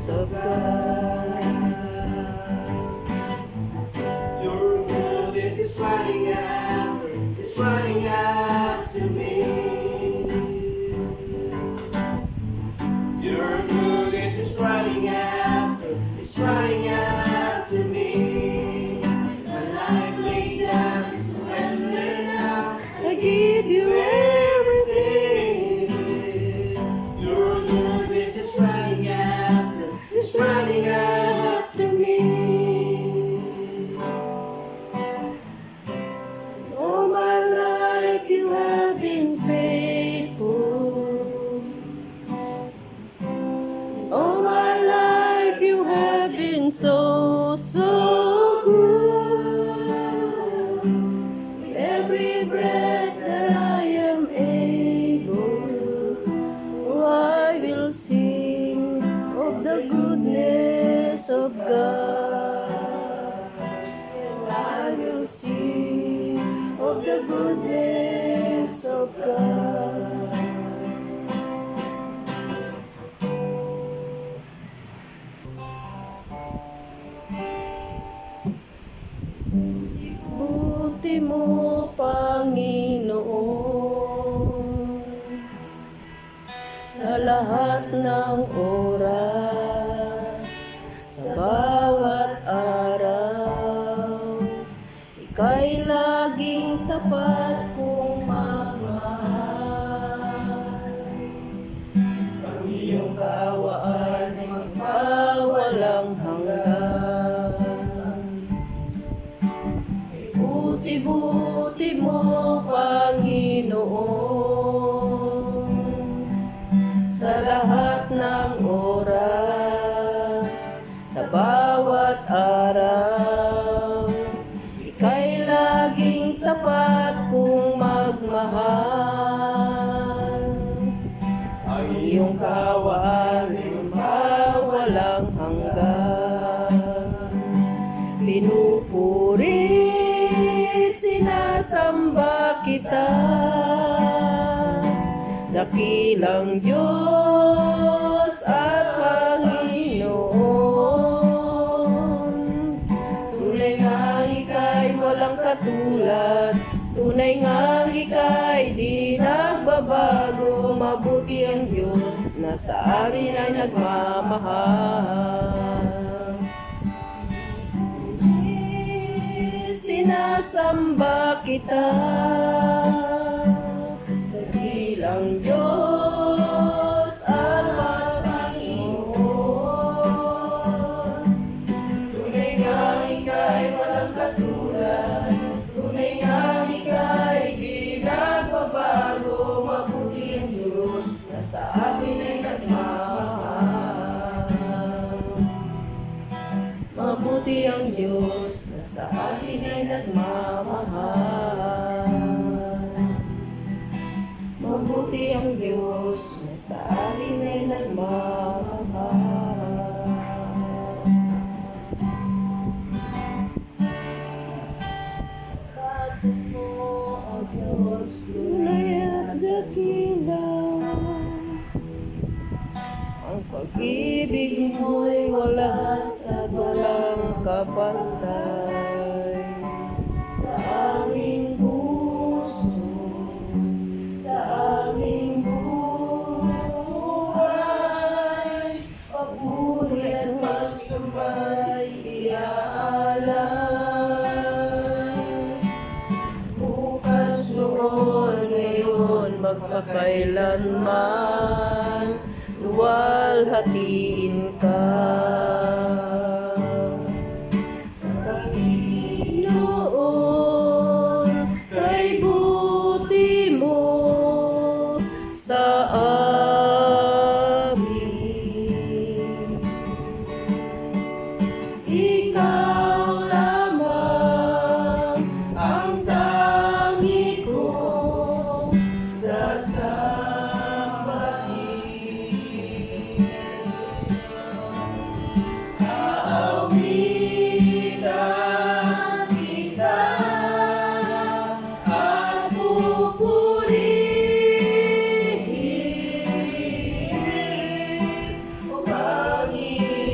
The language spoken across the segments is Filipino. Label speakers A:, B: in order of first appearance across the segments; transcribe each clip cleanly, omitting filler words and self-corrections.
A: of God.
B: Your goodness is running after me. Your goodness is running after me. My life laid down and surrender now.
A: I give you everything.
B: Your goodness is running after me.
A: All my life you have been faithful. All my life you have been so, so good. With every breath that I am able, oh, I will sing of the goodness of God. Yes, I will sing of the goodness of God. Buti mo, Panginoon, sa lahat ng oras, sa bawat araw, ika'y laging tapat kong magmahal. Ang iyong kawaan ay magpawalang hanggan. Buti-buti mo, Panginoon, sa lahat ng oras, sa bawat araw, ika'y laging tapat kong magmahal. Ang iyong kawaan ay mawalang hanggan. Pinupuri, sinasamba kita, dakilang Diyos at Panginoon. Tunay ngang ika'y walang katulad, tunay ngang ika'y di nagbabago. Mabuti ang Diyos na sa amin ay nagmamahal. Sinasamba kita, dakilang Diyos at Panginoon. Tunay ngang ika'y walang katulad, tunay ngang ika'y di nagbabago. Mabuti ang Diyos na sa amin ay nagmamahal. Mabuti ang Diyos na sa akin ay nagmamahal. Mabuti ang Diyos na sa akin ay nagmamahal. Kapit mo ang Diyos, tunay at dakilang. Ang pag-ibig mo'y walas at walang kapantay. Sa aming puso, sa aming buhay, papuri at pagsambay iaalay. Bukas, noon, ngayon, magpakailanman, luwalhatiin ka. Panginoon, kay buti mo sa amin. Ikaw lamang ang tangi kong sasambahin. Aawitan kita at pupurihin, O Panginoon.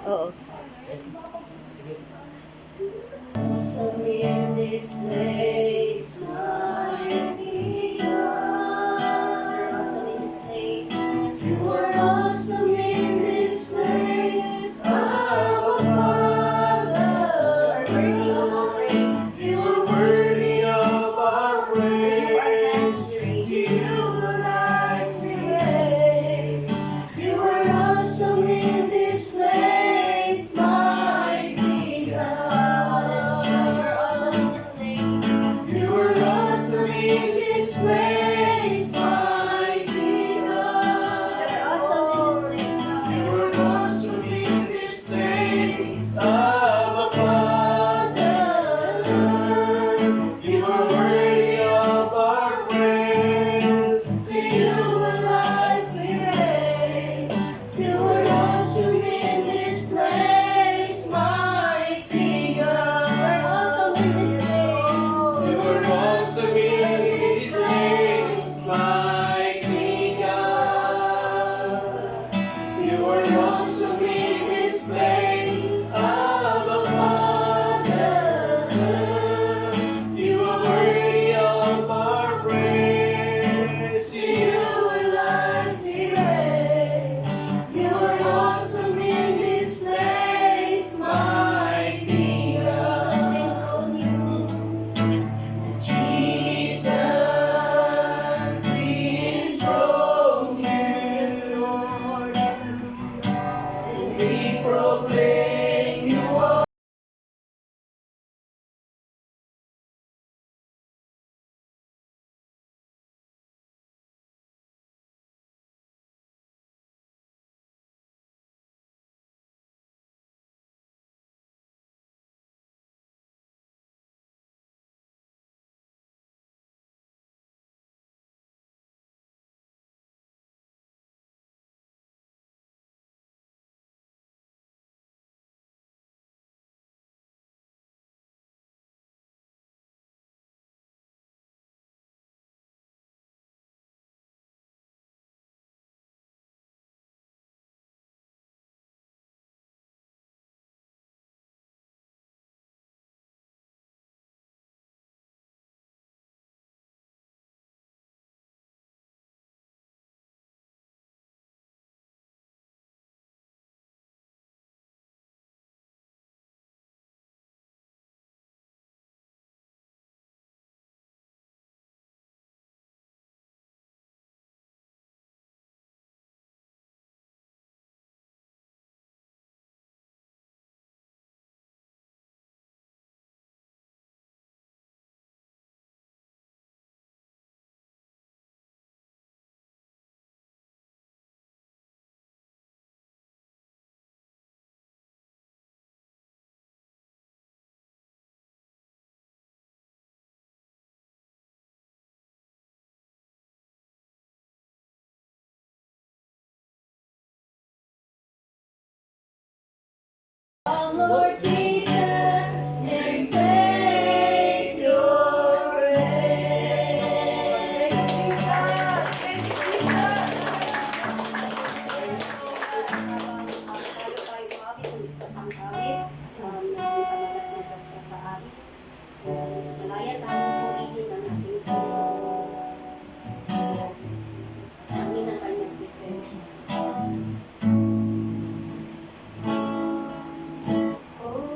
A: Oo.
B: Awesome in this place, mighty God. You're awesome in this place. You are awesome in this place, our Father. You are worthy of all praise. You are worthy of our praise. You are hands-raised. To you the lives we raise. You are awesome in this place, mighty God. You are awesome in this place. You are awesome in this place, mighty God. You are awesome in this place, Abba Father. You are worthy of our praise. To you our lives we raise. You are awesome in this place, mighty God. You are awesome in this place, mighty God. You are awesome in this place, Abba Father. You are worthy of our praise. To you our lives we raise. You are awesome in this place, mighty God. Jesus, we enthrone you. Yes, Lord. And we proclaim you are. Lord Jesus, and take your place.
C: Malayan ang purihin ng ating Panginoon. Amin ang kanyang presensya.
B: Oh,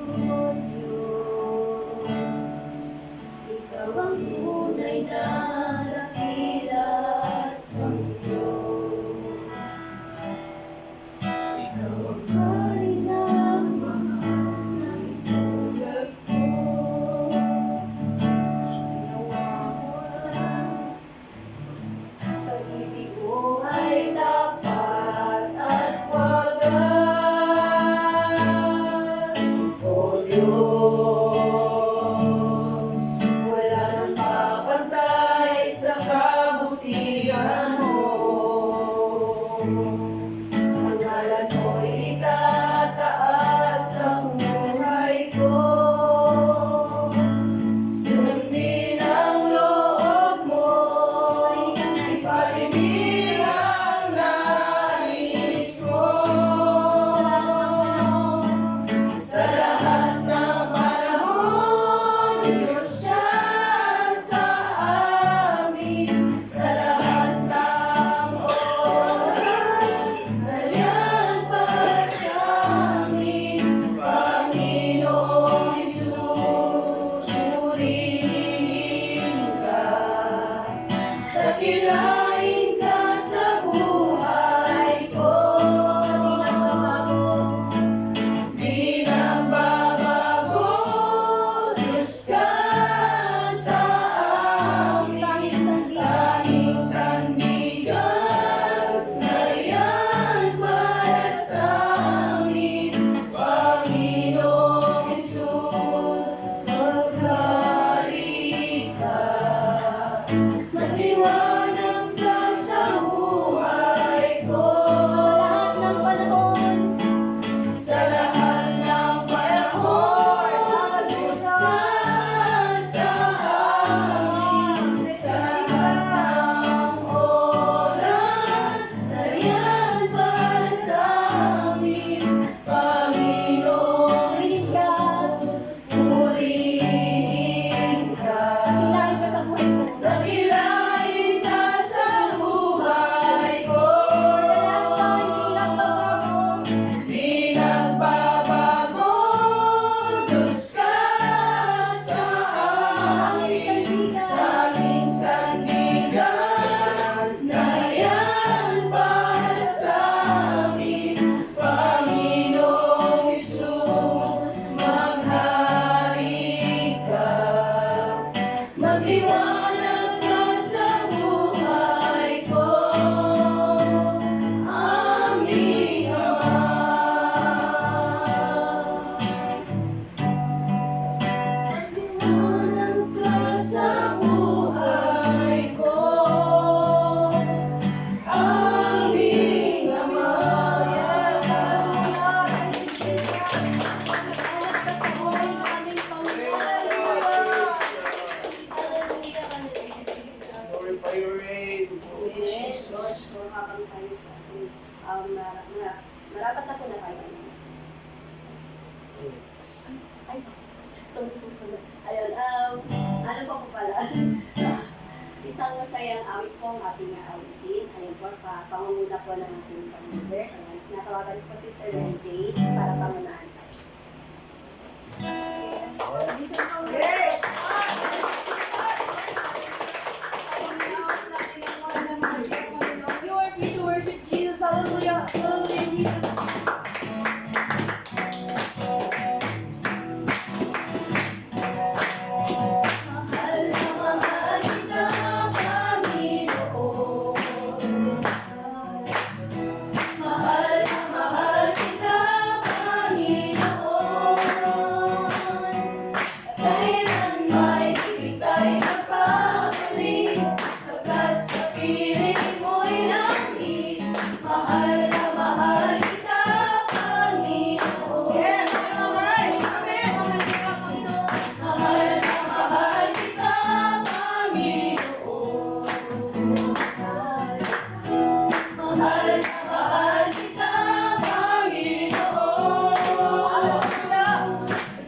C: marapat na po na kayo. Ay, sorry po pala. Ayun, ano po pala? Isang masayang awit po ang ating awitin. Ayun po, sa pangunguna po ng ating isang leader. Ayun, natawagan po si Sir Renjay para pangunahan tayo.
A: Yes!
B: You are free to worship Jesus. Hallelujah. Hallelujah, Jesus. Mahal na mahal kita, Panginoon. Mahal na mahal kita, Panginoon. Kailan may ikita'y napabalik, pagkat sa piling mo'y langit. Mahal na mahal kita, Panginoon.
A: Yes! That's right! Amen!
B: Mahal na mahal kita, Panginoon. Mahal na mahal kita, Panginoon.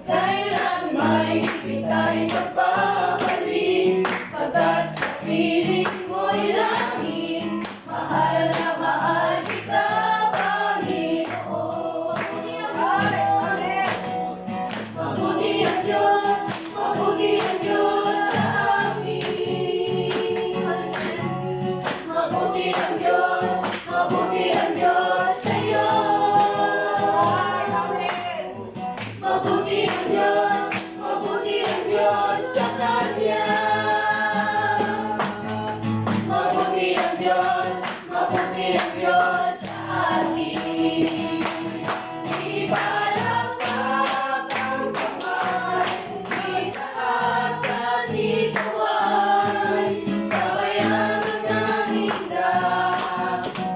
B: Kailan may ikita'y magbabalik, pagkat sa piling mo'y langit. Mahal na mahal kita, Panginoon. Mabuti ang Diyos, mabuti ang Diyos sa amin. Mabuti ang Diyos sa iyo. Mabuti ang Diyos sa Kanya. Mabuti ang Diyos sa atin. Ipalakpak ang kamay, itaas at ikaway, sabayan ng hinda,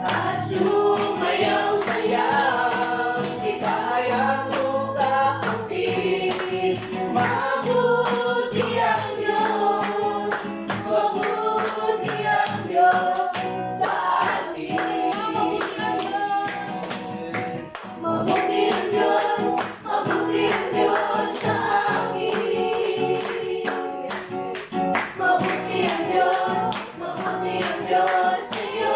B: at sumayaw-sayaw. Ipahayag mo kapatid, mabuti ang Diyos, mabuti ang Diyos sa atin. Mabuti ang Diyos sa amin. Mabuti ang Diyos sa iyo.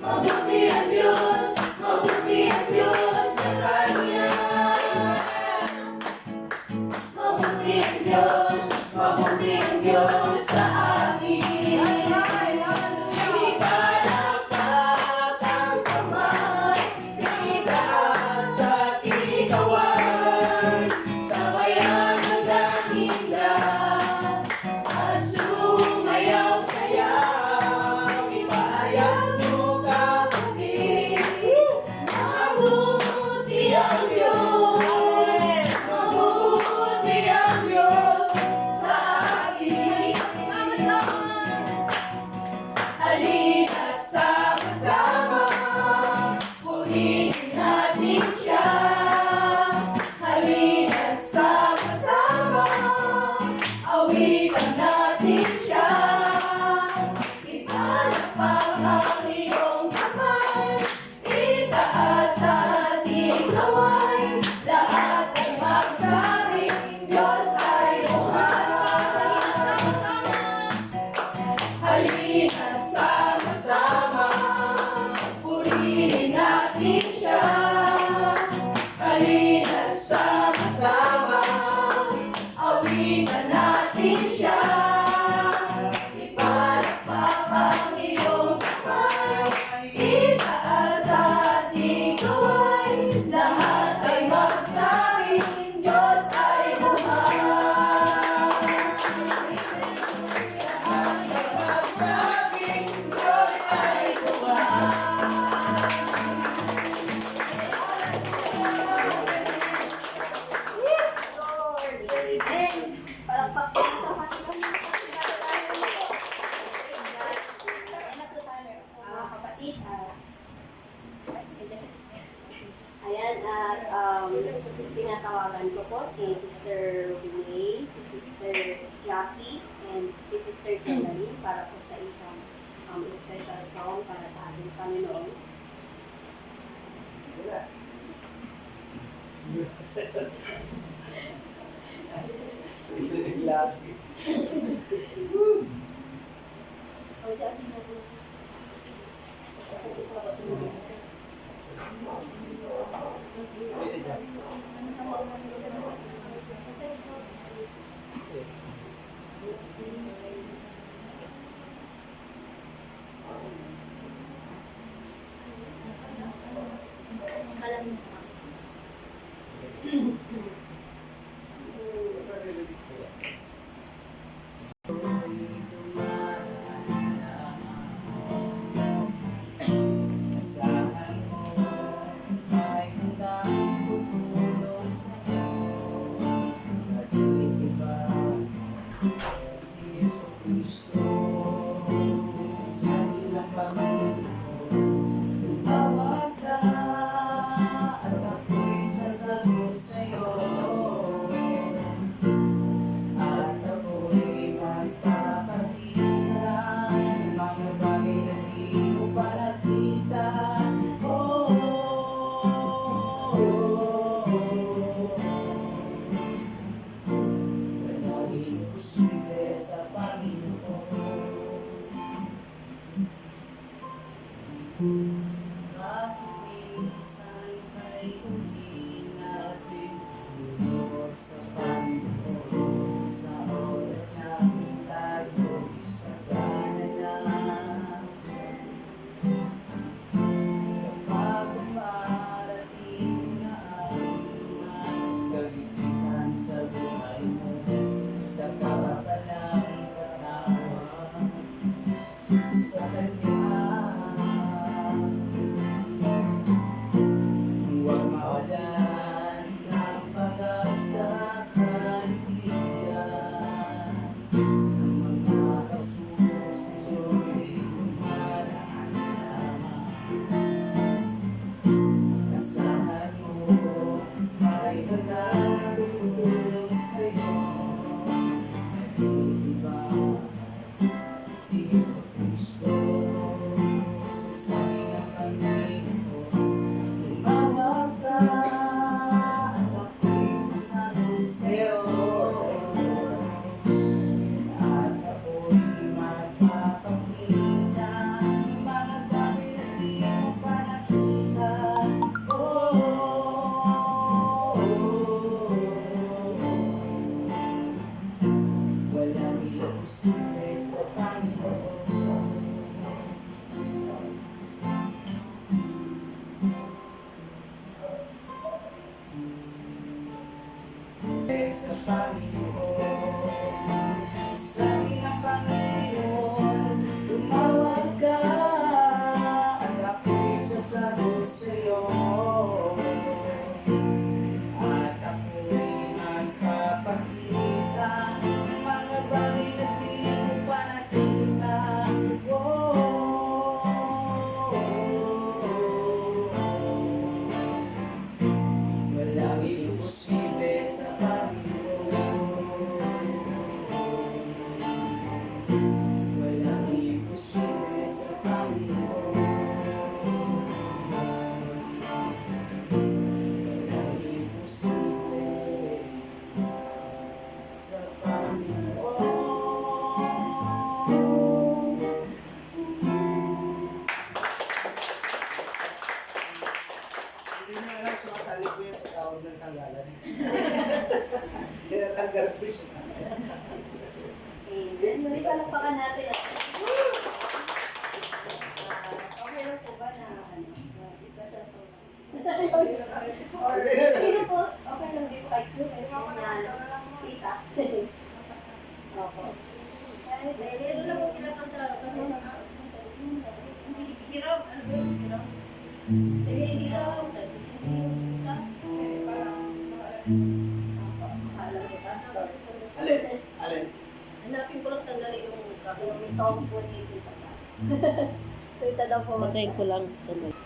B: Mabuti ang Diyos sa Kanya. Mabuti ang Diyos sa amin. Ipalakpak ang kamay, itaas at ikaway, sabayan ng hinda, at sumayaw-sayaw. Ipahayag mo kapatid, mabuti ang Diyos, mabuti ang Diyos sa akin. Halina't sama-sama, purihin natin siya. Halina't sama-sama, awitan natin siya. Ipalakpak ang iyong kamay, itaas at ikaway, lahat ay magsabing Diyos ay buhay. Halina't sama-sama, purihin natin siya. Halina't sama-sama, awitan natin siya. Ipalakpak ang iyong kamay, itaas at ikaway, lahat ay magsabing Diyos ay buhay. Magsabing Diyos ay buhay.
C: Amen. Palakpak po sa Panginoon. Kapatid, ayan, at pinatawagan ko po si Sister Renee, si Sister Jackie, and si Sister Jenny para po sa isang special song. para sa ating Panginoon? O si ating na po. Kasi ito pa ba tumulong?
B: Asahan mo ay handang tutulong sa'yo at iba si Yesu Cristo sa ilang Panginoon. Tumawag ka at ako'y sasagot sa'yo at ako'y magpapakita ng mga bagay na di mo pa nakita. Walang imposible sa Panginoon. Bakit minsan ay hindi natin lulod sa Panginoon sa oras namin tayo sa kanan? Kapag umarating na ang mga kagipitan sa buhay mo, sa kapalang katawa sa Kanya, huwag mawalan ng pag-asa kaibigan. Ang mga pagsubok sa'yo'y dumaraan lamang. Asahan mo ay handang tutulong sa'yo. Iba si Yesu Cristo sa iyong Panginoon. Tumawag ka at ako'y sasagot sa'yo at ako'y magpapakita ng mga bagay na di mo pa nakita. Walang imposible sa Panginoon. Sa Panginoon, sa iyong Panginoon, tumawag ka at ako'y sasagot sa'yo at ako'y magpapakita ng mga bagay na di mo pa nakita. Walang imposible sa Panginoon. Walang imposible sa Panginoon. Walang imposible sa Panginoon.
D: Hindi na alam, sumasali ko yan sa tawag ng tanggalan. Tinatanggal ko siya.
C: Amen. Muli palakpakan natin. Okay lang po ba na isa siya sa or sino po? Okay lang din po kay Q. Na tita. Opo. Meron lang po kinakanta. Hindi raw. Ano ba yung hindi raw? Sige, hindi raw. Sige, isa. Alam ko, pastor.
D: Alin? Alin?
C: Hanapin ko lang sandali yung may song po ni Tita. Tita daw po.
A: Patayin ko lang. Sandali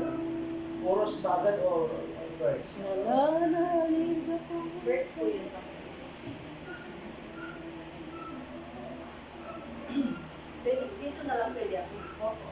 A: lang.
D: Chorus ba agad o verse?
A: Nananalig ako.
C: Verse po yun kasi. Dito na na lang pwede ako. Opo.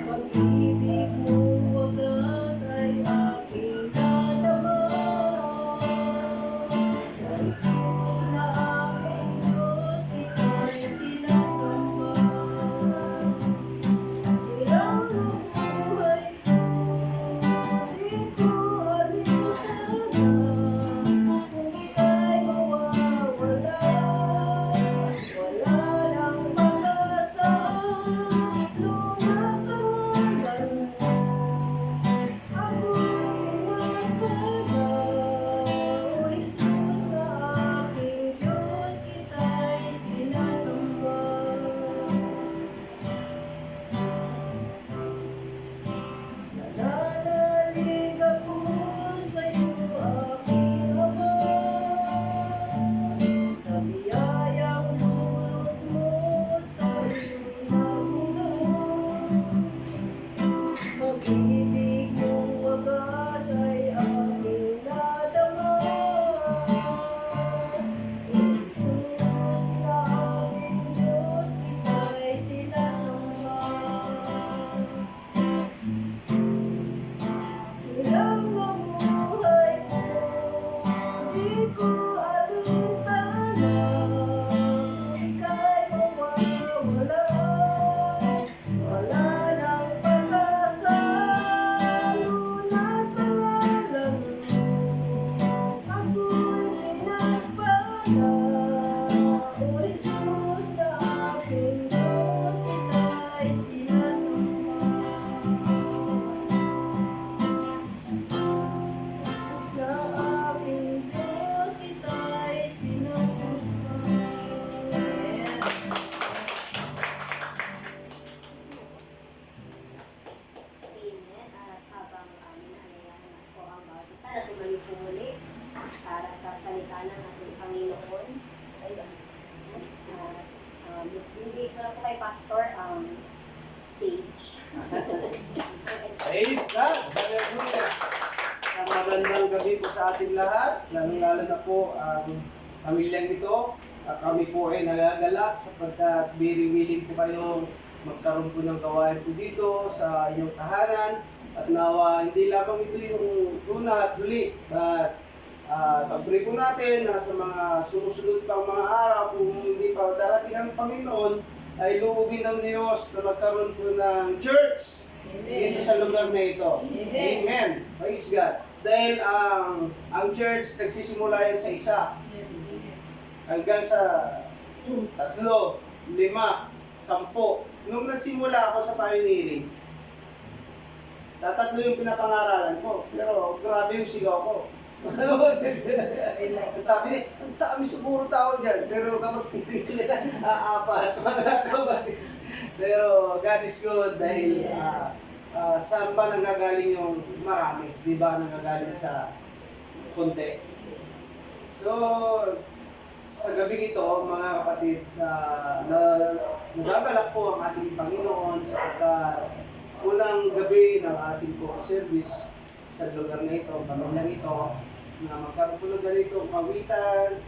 B: Pag-ibig mo wagas ay aking nadama. Jesus na aking Diyos, ika'y sinasamba. Hirang ng buhay ko, di ko alintana. Kung ika'y mawawala, wala nang pag-asa. Lunas ang laro, ako'y magpala. O Jesus na aking Diyos, kita'y sinasamba. Nananalig ako sa'yo, aking Ama. Sa biyayang dulot mo sa iyong namulan. Pag-ibig mong wagas ay aking nadama. O Jesus na aking Diyos, kita'y sinasamba. Hirang ng buhay ko, di ko alintana. Kung ika'y mawawala, wala nang pag-asa. Lunas ang alam mo, ako'y pinagpala. O Jesus na aking Diyos, kita'y sinasamba. Sa aking Diyos, kita'y sinasamba.
C: Amen. At habang naalalahanan po ang bawat isa na tumayo po muli para sa salita ng ating Panginoon. Ayun. Hindi ko na po kay Pastor stage.
D: Praise God! Hallelujah! Ang magandang gabi po sa ating lahat, lalo na po ang pamilyang ito. Kami po ay nagagalak sapagkat very willing po kayo magkaroon po ng gawain po dito sa inyong tahanan. At nawa, hindi lamang ito yung una at huli, but pag-pray po natin na sa mga sumusunod pang mga araw, kung hindi pa darating ang Panginoon, ay luubin ng Diyos na magkaroon po ng church dito sa lugar na ito. Amen. Praise God. Dahil ang church nagsisimula yan sa isa. Hanggang sa 3, 5, 10. Nung nagsimula ako sa pioneering, 3 yung pinapangaralan ko. Pero grabe yung sigaw ko. Sabi niya, ang dami siguro tao dyan. Pero kapag titigil nila, apat. Pero God is good dahil saan ba nanggagaling yung marami? Di ba nanggagaling sa konti? So, sa gabi ito, mga kapatid, nagagalak po ang ating Panginoon sa unang gabi ng ating po service sa lugar na ito, pamilyang ito, na magkaroon po ng ganitong kawitan,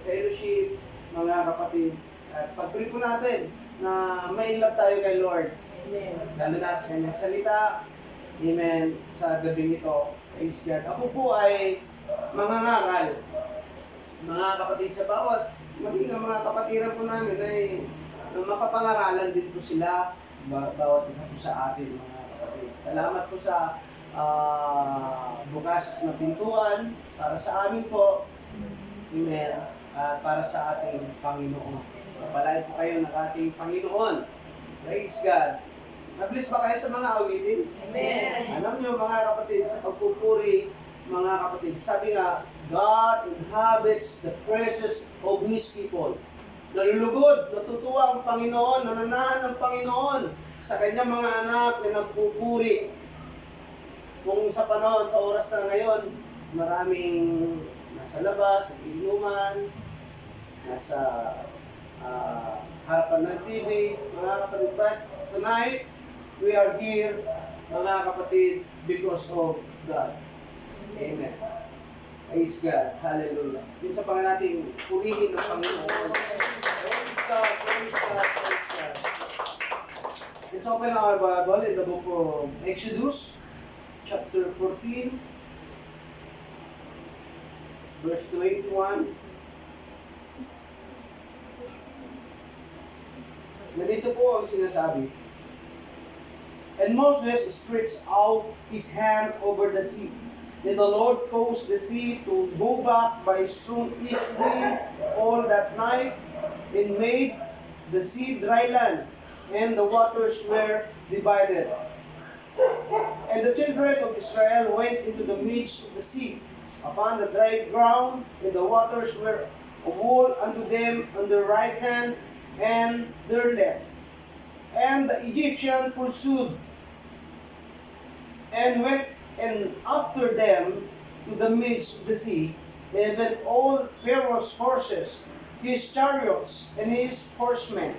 D: fellowship, mga kapatid. At pag-pray po natin na may love tayo kay Lord.
B: Amen.
D: Lalo na sa kanyang salita. Amen. Sa gabi ito. Praise God. Ako po ay mangangaral. Mga kapatid sa bawat, maging ang mga kapatiran po namin ay makapangaralan din po sila. Bawat isa po sa atin, mga kapatid. Salamat po sa bukas na pintuan para sa amin po. Amen. Para sa ating Panginoon. Palain po kayo ng ating Panginoon. Praise God. Na-bless ba kayo sa mga awitin?
B: Amen.
D: Alam niyo mga kapatid, sa pagpupuri, mga kapatid, sabi nga, God inhabits the praises of His people. Nalulugod, natutuwa ang Panginoon, nananahan ng Panginoon sa kanyang mga anak na nagpupuri. Kung sa panahon, sa oras na ngayon, maraming nasa labas, sa inuman, nasa harapan ng TV, mga kapatid. But tonight, we are here, mga kapatid, because of God. Amen. Praise God. Hallelujah. Minsan pa nga natin purihin ng Panginoon. Praise God, praise God, praise God. Let's open our Bible in the book of Exodus, chapter 14, verse 21. Ganito po ang sinasabi. And Moses stretched out his hand over the sea. Then the Lord caused the sea to go back by a strong east wind all that night, and made the sea dry land, and the waters were divided. And the children of Israel went into the midst of the sea, upon the dry ground, and the waters were a wall unto them on their right hand and their left. And the Egyptian pursued, and went and after them to the midst of the sea, even all Pharaoh's horses, his chariots, and his horsemen.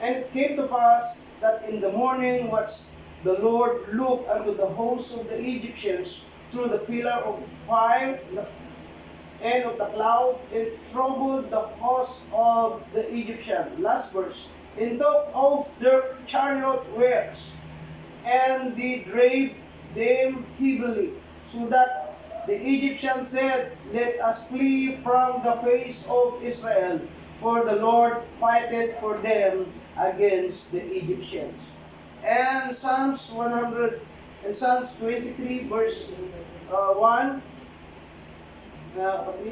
D: And it came to pass that in the morning was the Lord looked unto the host of the Egyptians through the pillar of fire and of the cloud, and troubled the host of the Egyptians. Last verse. And took off their chariot wheels, and did drive them heavily, so that the Egyptians said, Let us flee from the face of Israel, for the Lord fighteth for them against the Egyptians. And Psalms 100 and Psalms 23 verse 1.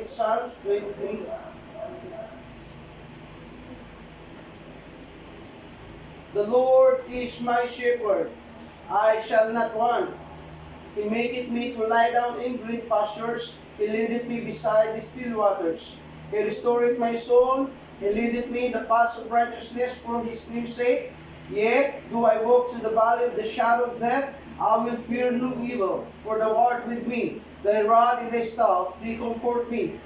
D: Psalms 23. The Lord is my shepherd, I shall not want. He maketh me to lie down in green pastures. He leadeth me beside the still waters. He restoreth my soul. He leadeth me in the paths of righteousness for his name's sake. Yet do I walk through the valley of the shadow of death, I will fear no evil, for thou art with me. Thy rod and thy staff, they comfort me.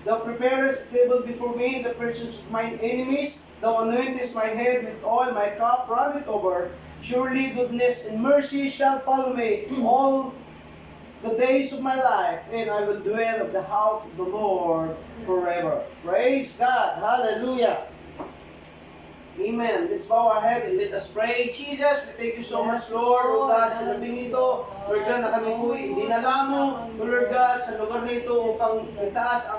D: Thou preparest a table before me in the presence of mine enemies. Thou anointest my head with oil, my cup runneth over. Surely goodness and mercy shall follow me all the days of my life, and I will dwell of the house of the Lord forever. Praise God. Hallelujah. Amen. Let's bow our head and let us pray. Jesus, we thank you so much, Lord, O God, sa labing ito. Lord God, na kami po dinala mo, Lord God, sa lugar na ito upang itaas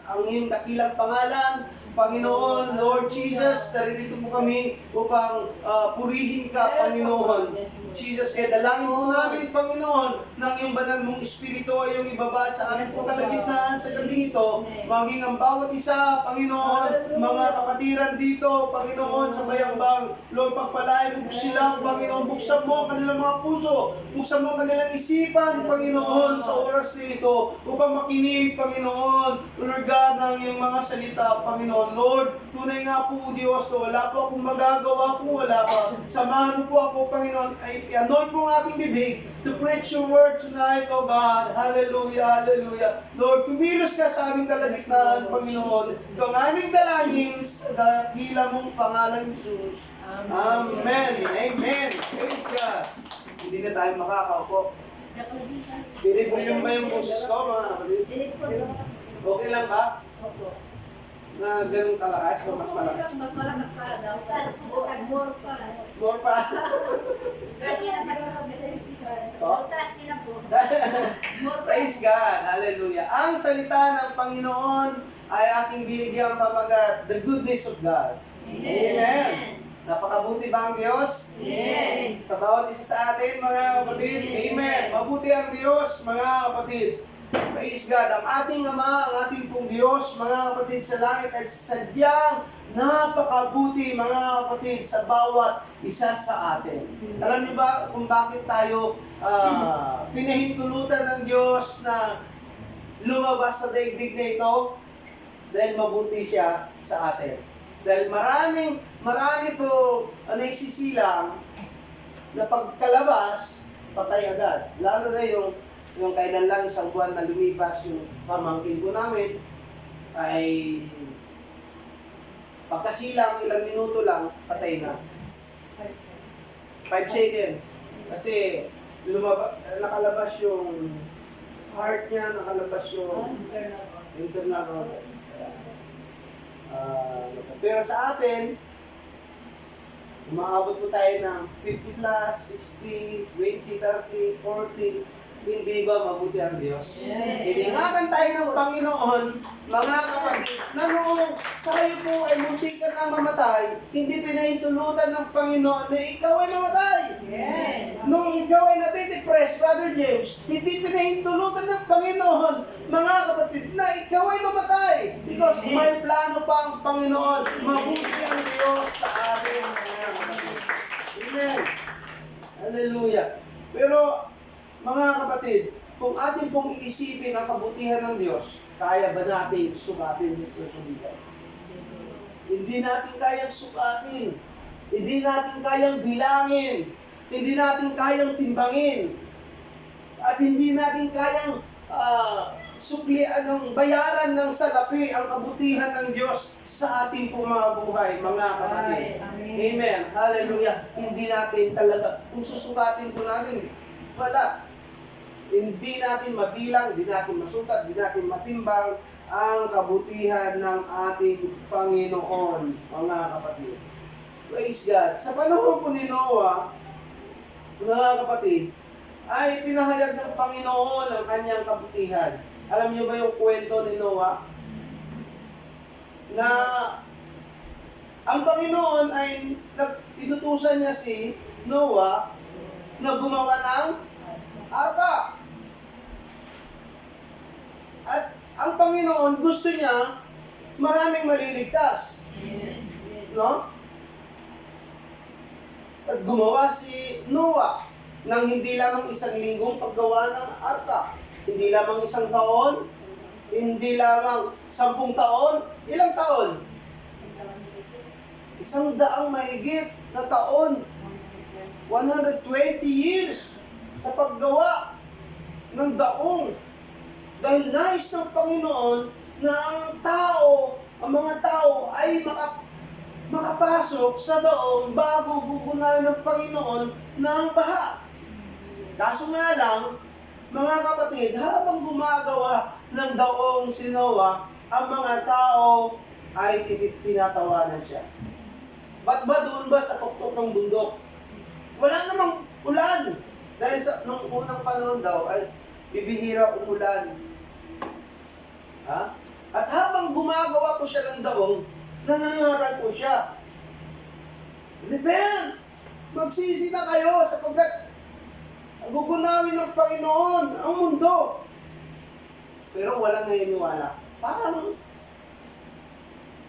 D: ang iyong dakilang pangalan. Panginoon, Lord Jesus, naririto po kami upang purihin ka, Panginoon. Jesus, kaya dalangin po namin, Panginoon, na ang iyong banal mong Espiritu ay iyong ibaba sa aming po kalagitnaan sa gabi ito, maging ang bawat isa, Panginoon, mga kapatiran dito, Panginoon, sa bayambang, Lord, pagpalain mo sila, Panginoon, buksan mo ang kanilang mga puso, buksan mo ang kanilang isipan, Panginoon, sa oras na ito, upang makinig, Panginoon, Lord God, ng iyong mga salita, Panginoon. Lord, tunay nga po, Diyos, na wala po akong magagawa kung wala pa. Samahan mo po ako, Panginoon, ay i-anoint mo ang aking bibig to preach your word tonight, O God. Hallelujah, hallelujah. Lord, kumilos ka sa aming kalagitnaan, Panginoon. Ito ang aming dalangin sa dakilang mong pangalan, Jesus. Amen. Amen. Praise God. Hindi na tayo makakaupo. Binibulyong ba yung boses ko, mga kapatid? Okay lang ba? Na ganun kalakas o mas malakas?
C: Mas malakas para daw. Tapos po sa more paras.
D: More pa?
C: Kasi yan, mas
D: Oh?
C: taas nila po.
D: Praise God! Hallelujah! Ang salita ng Panginoon ay aking binigyang pamagat, the goodness of God. Amen! Napakabuti ba ang Diyos?
C: Amen.
D: Sa bawat isa sa atin, mga kapatid. Amen! Mabuti ang Diyos, mga kapatid. Praise God! Ang ating Ama, ang ating pong Diyos, mga kapatid sa langit, ay sadyang napakabuti, mga kapatid, sa bawat isa sa atin. Alam niyo ba kung bakit tayo pinahintulutan ng Diyos na lumabas sa daigdig na ito? Dahil mabuti siya sa atin. Dahil marami po naisisilang na pagkalabas, patay agad. Lalo na yung kailan lang isang buwan na lumipas yung pamangkin ko namin, ay pagkasilang ilang minuto lang, patay na. 5 seconds. Kasi nakalabas yung heart niya, nakalabas yung internal organ. Pero sa atin, umaabot po tayo ng 50 plus, 60, 20, 30, 40. Hindi ba mabuti ang Diyos?
A: Yes.
D: Iningakan tayo ng Panginoon, mga kapatid, na noong tayo po ay muntikan na mamatay, hindi pinahintulutan ng Panginoon na ikaw ay mamatay.
A: Yes.
D: Nung ikaw ay natidepress, Brother James, hindi pinahintulutan ng Panginoon, mga kapatid, na ikaw ay mamatay. Because may plano pa ang Panginoon. Mabuti ang Diyos sa atin, mga kapatid. Amen. Hallelujah. Pero, mga kapatid, kung atin pong iisipin ang kabutihan ng Diyos, kaya ba natin sukatin sa sasulitan? Hindi natin kayang sukatin. Hindi natin kayang bilangin. Hindi natin kayang timbangin. At hindi natin kayang suklian ng bayaran ng salapi ang kabutihan ng Diyos sa ating pong mga buhay, mga kapatid. Amen. Hallelujah. Hindi natin talaga, kung susukatin po natin, wala. Hindi natin mabilang, hindi natin masukat, hindi natin matimbang ang kabutihan ng ating Panginoon, mga kapatid. Praise God. Sa panahon po ni Noah, mga kapatid, ay pinahayag ng Panginoon ang kanyang kabutihan. Alam niyo ba yung kwento ni Noah? Na ang Panginoon ay inutusan niya si Noah na gumawa ng arka. At ang Panginoon gusto niya maraming maliligtas. No? At gumawa si Noah ng hindi lamang isang linggong paggawa ng arka. Hindi lamang isang taon, hindi lamang 10 taon, ilang taon? 100 mahigit na taon. 120 years sa paggawa ng daong. Dahil nais ng Panginoon na ang mga tao ay makapasok sa daong bago bubunayan ng Panginoon ng baha. Kaso nga lang, mga kapatid, habang gumagawa ng daong si Noah, ang mga tao ay tinatawanan siya. Ba't ba doon ba sa tuktok ng bundok? Wala namang ulan. Dahil nung unang panahon daw ay bibihira umulan. Ha? At habang gumagawa ko siya ng daong, nangangaral ko siya. Repent! Magsisi na kayo sapagkat gugunawin ng Panginoon ang mundo. Pero walang naniniwala. Parang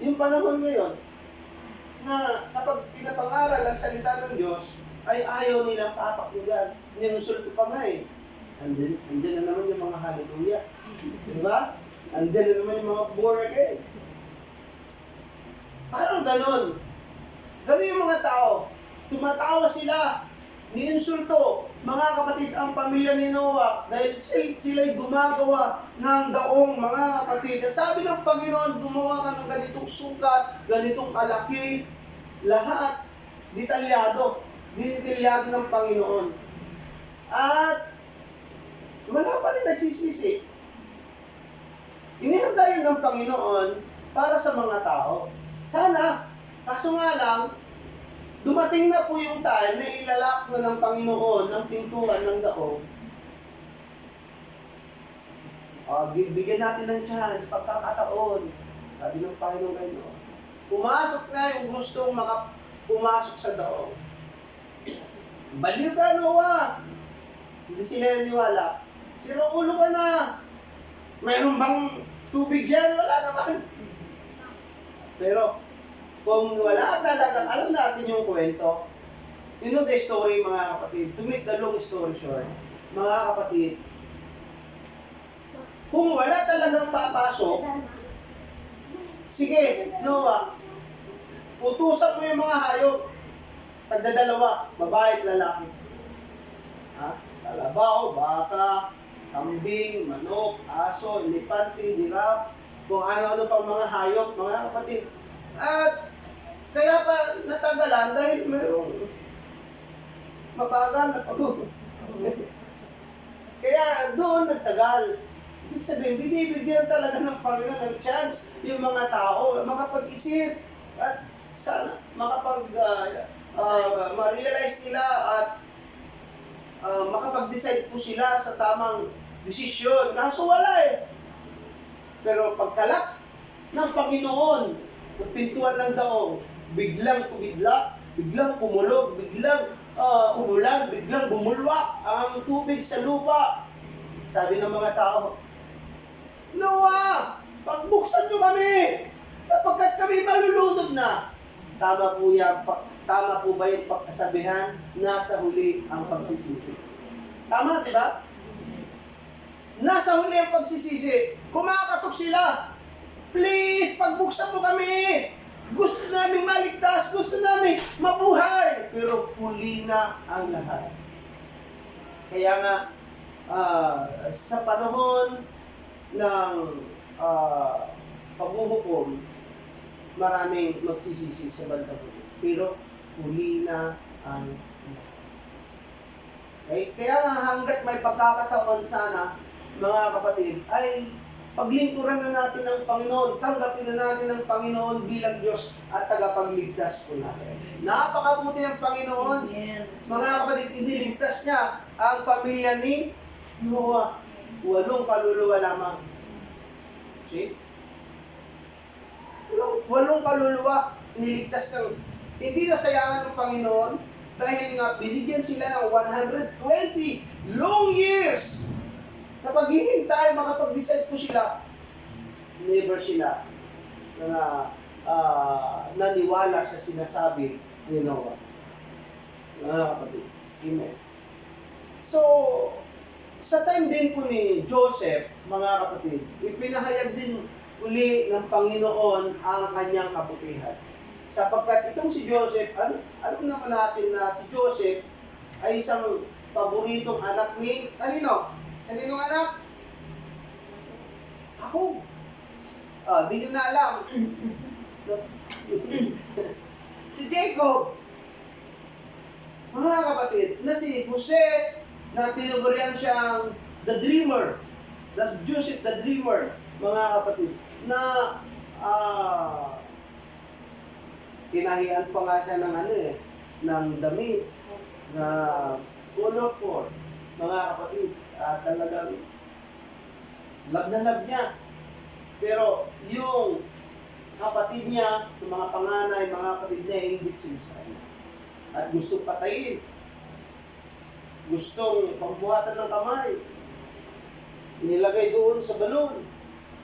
D: yung panahon ngayon na kapag pinapangaral ang salita ng Diyos, ay ayaw nilang papakinggan. Ninusulto pa nga eh. Andyan na naman yung mga hallelujah. Diba? Andyan na naman yung mga born again. Parang ganon. Ganon yung mga tao. Tumatawa sila. Niinsulto. Mga kapatid, ang pamilya ni Noah, dahil sila'y gumagawa ng daong, mga kapatid. Sabi ng Panginoon, gumawa ka ng ganitong sukat, ganitong kalaki, lahat detalyado. Dinidilyado ng Panginoon. At wala pa rin nagsisisi. Inihanda yun ng Panginoon para sa mga tao. Sana, kaso nga lang, dumating na po yung time na ilalak na ng Panginoon ang pintuan ng daong. Bigyan natin ng chance, pagkakataon. Sabi ng Panginoon kayo, pumasok na yung gustong pumasok sa daong. Baliw ka, Noah! Hindi sila naniwala. Sira ulo ka na! Mayroon bang tubig dyan? Wala naman. Pero, kung wala talagang alam natin yung kwento, you know the story, mga kapatid. To make the long story short, mga kapatid, kung wala talagang papasok, sige, Noah, Utusan mo yung mga hayop. Tagdadalawa, babae at lalaki. Ha? Kalabaw, baka, kambing, manok, aso, elefante, giraffe, kung ano-ano pang mga hayop, mga kapatid. At kaya pa natagalan dahil mayroong mabagal na pag Kaya doon nagtagal. Ibig sabihin, binibigyan talaga ng Panginoon ng chance yung mga tao, makapag-isip at sana ma-realize nila at makapag-decide po sila sa tamang desisyon. Kaso wala eh. Pero pagkalak ng Panginoon, ng pintuan ng daong, biglang kumidlak, biglang kumulog, biglang umulan, biglang bumulwak ang tubig sa lupa. Sabi ng mga tao, Noah, pagbuksan nyo kami, sapagkat kami malulunod na. Tama po ba yung pagkasabihan? Nasa huli ang pagsisisi. Tama, di ba? Nasa huli ang pagsisisi. Kumakatok sila. Please, pagbuksan mo kami. Gusto namin maligtas, gusto namin mabuhay. Pero huli na ang lahat. Kaya nga, sa panahon ng paghuhukom, maraming magsisisi sa bandang huli. Pero huli na ang lahat. Okay? Kaya nga hanggat may pagkakataon sana, mga kapatid, ay paglingkuran na natin ng Panginoon, tanggapin na natin ng Panginoon bilang Diyos at tagapagligtas po natin. Napakabuti ng Panginoon. Mga kapatid, iniligtas niya ang pamilya ni Noah. 8 kaluluwa lamang. See? 8 kaluluwa, iniligtas ng hindi nasayangan ng Panginoon dahil nga binigyan sila ng 120 long years sa paghihintay, makapag-decide po sila. Never sila na naniwala sa sinasabi ni Noah. Mga kapatid. Amen. So, sa time din po ni Joseph, mga kapatid, ipinahayag din uli ng Panginoon ang kanyang kabutihan. Sapagkat itong si Joseph, alam naman natin na si Joseph ay isang paboritong anak ni, kanino? Kaninong anak? Ako. Di nyo na alam. Si Jacob. Mga kapatid, na si Jose, na tinugurian siyang the dreamer. That's Joseph the dreamer, mga kapatid. Na kinahian pa nga siya ng ng damit na colorful, mga kapatid. Talagang love na love niya. Pero yung kapatid niya, yung mga panganay, mga kapatid niya, ingit sila sa kanya. At gusto patayin. Gustong pagbuhatan ng kamay. Inilagay doon sa balon.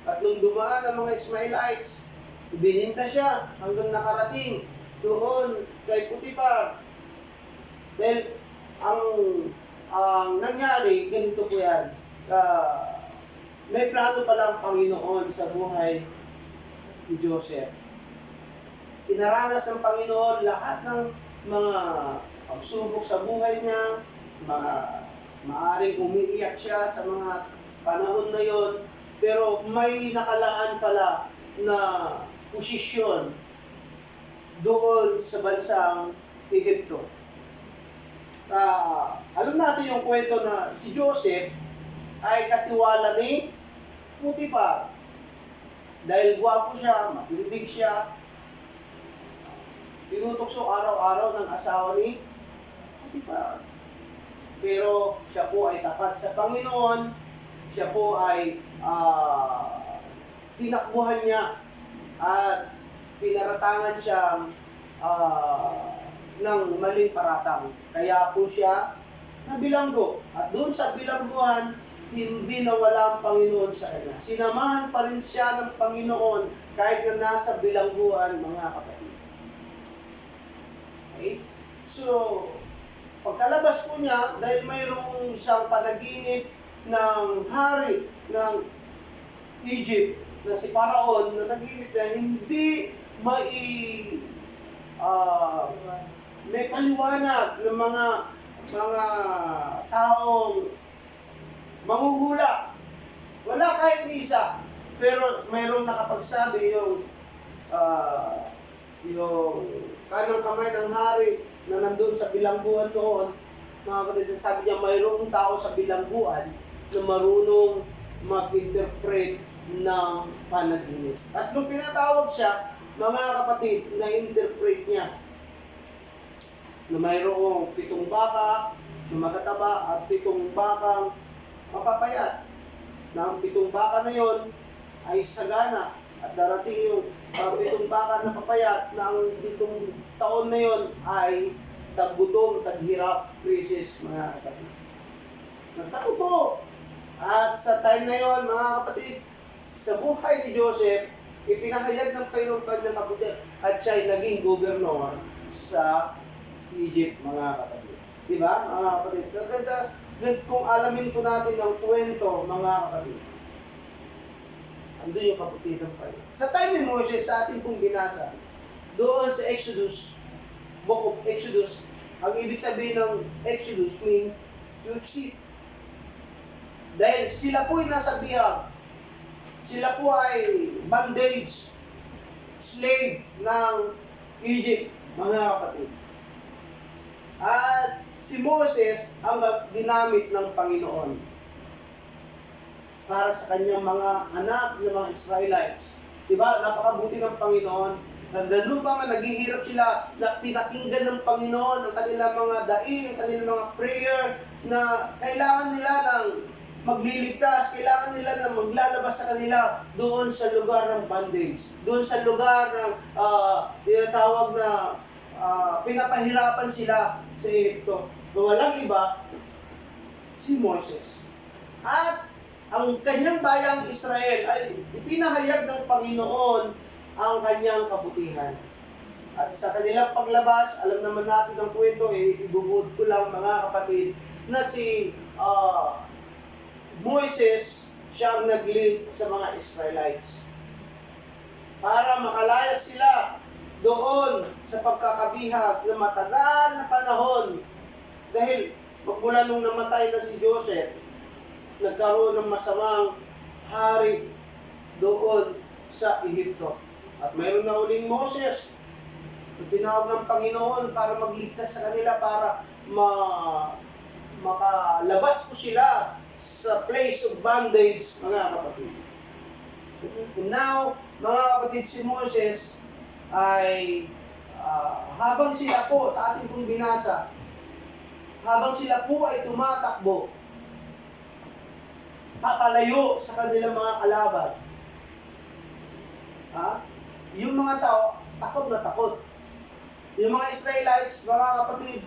D: At nung dumaan ang mga Ismailites, bininta siya hanggang nakarating doon kay Potiphar. Dahil ang nangyari, ganito po yan. May plano pala ang Panginoon sa buhay ni Joseph. Inaranas ng Panginoon lahat ng mga pagsubok sa buhay niya, maaring umiiyak siya sa mga panahon na yon, pero may nakalaan pala na posisyon doon sa bansang Egypto. Alam natin yung kwento na si Joseph ay katiwala ni Potiphar. Dahil gwapo siya, matindig siya, tinutokso araw-araw ng asawa ni Potiphar. Pero siya po ay tapat sa Panginoon, siya po ay tinakbuhan niya at pinaratangan siyang ng maling paratang. Kaya po siya nabilanggo. At doon sa bilangguhan, hindi nawala ang Panginoon sa kanya. Sinamahan pa rin siya ng Panginoon kahit na nasa bilangguhan, mga kapatid. Okay? So, pagkalabas po niya, dahil mayroong isang panaginip ng hari ng Egypt, na si Paraon, na naginip na hindi may paliwanag ng mga taong manghuhula. Wala kahit ni isa. Pero mayroong nakapagsabi yung kanang kamay ng hari na nandun sa bilangguan noon. Mga kapatid, sabi niya mayroong tao sa bilangguan na marunong mag-interpret ng panaginip. At nung pinatawag siya, mga kapatid, na-interpret niya na mayroong 7 baka na matataba at 7 bakang mapapayat. Na ang 7 baka na yon ay sagana at darating yung 7 baka na papayat na ang 7 taon na yon ay taggutom, taghirap, crisis, mga kapatid. Nagtaguto. At sa time na yon, mga kapatid, sa buhay ni Joseph, ipinahayag ng Panginoon kanyang kabuti at siya ay naging gobernador sa Egypt, mga kapatid. Diba, mga kapatid? Ganda, kung alamin po natin ang kwento, mga kapatid. Andun yung kabutihan pa yun. Sa time ni Moses, sa ating pong binasa, doon sa Exodus, Book of Exodus, ang ibig sabihin ng Exodus means to exit. Dahil sila po ay nasa bihag. Sila po ay bondage, slave ng Egypt, mga kapatid. At si Moses ang ginamit ng Panginoon para sa kanyang mga anak ng mga Israelites. Diba? Napakabuti ng Panginoon. Ganun pa man, naghihirap sila na pinakinggan ng Panginoon ang kanilang mga daing, ang kanilang mga prayer na kailangan nila ng magliligtas, kailangan nila na maglalabas sa kanila doon sa lugar ng bondage, doon sa lugar ng tinatawag na pinapahirapan sila sa Egypto. Walang iba, si Moses. At ang kanyang bayang Israel ay ipinahayag ng Panginoon ang kanyang kabutihan. At sa kanilang paglabas, alam naman natin ang kwento, ibubuod ko lang mga kapatid, na si Moises, siya ang nag-lead sa mga Israelites. Para makalayas sila doon sa pagkakabihag na matagal na panahon. Dahil magmula nung namatay na si Joseph, nagkaroon ng masamang hari doon sa Egypto. At mayroon na uling Moses, tinawag ng Panginoon para magligtas sa kanila, para makalabas po sila sa place of bondage, mga kapatid. Now, mga kapatid, si Moses ay habang sila po, sa ating pong binasa, habang sila po ay tumatakbo, papalayo sa kanilang mga kalaban. Yung mga tao, takot na takot. Yung mga Israelites, mga kapatid,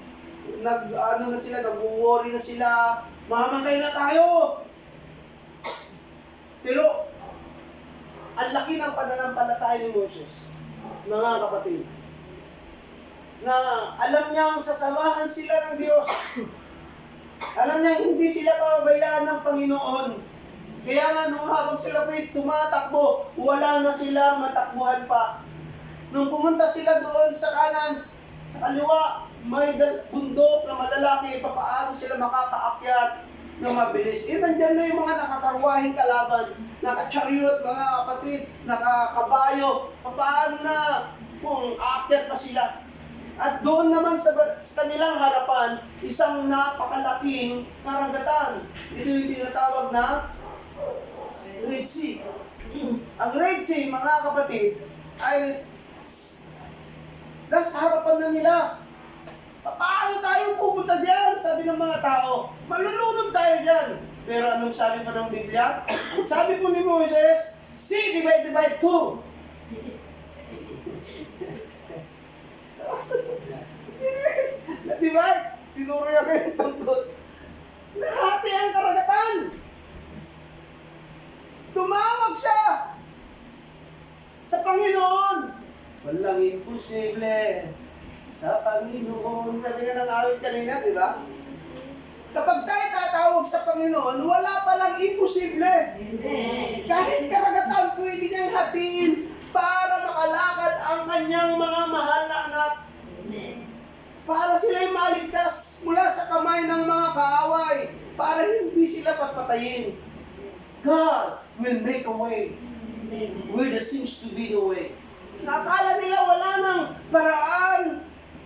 D: nag-worry na sila, mamatay na tayo. Pero, ang laki ng pananampalataya ni Moses, mga kapatid, na alam niyang sasamahan sila ng Diyos. Alam niyang hindi sila pababayaan ng Panginoon. Kaya nga, nung habang sila po'y tumatakbo, wala na silang matakbuhan pa. Nung pumunta sila doon sa kanan, sa kaliwa, may bundok na malalaki, papaano sila makakaakyat na mabilis. Nandyan na yung mga nakakarwahing kalaban, naka-chariot, mga kapatid, naka-kabayo, papaano na kung aakyat pa sila. At doon naman sa kanilang harapan, isang napakalaking karagatan. Ito yung tinatawag na Red Sea. Ang Red Sea, mga kapatid, ay nasa harapan na nila. Paano tayo pupunta diyan? Sabi ng mga tao, malulunod tayo diyan. Pero anong sabi pa ng Biblia? Sabi po ni Moses, sea divided by 2. Diba? Sinuro niya kayo yung tungkot. Nahati ang karagatan. Tumawag siya sa Panginoon. Walang imposible sa Panginoon. Sabi nga ng awit kanina, di ba? Kapag tayo tatawag sa Panginoon, wala palang imposible. Kahit karagatan, pwede niyang hatiin para makalakad ang kanyang mga mahal na anak para sila'y maligtas mula sa kamay ng mga kaaway, para hindi sila papatayin. God will make a way where there seems to be no way. Nakakala nila wala nang paraan,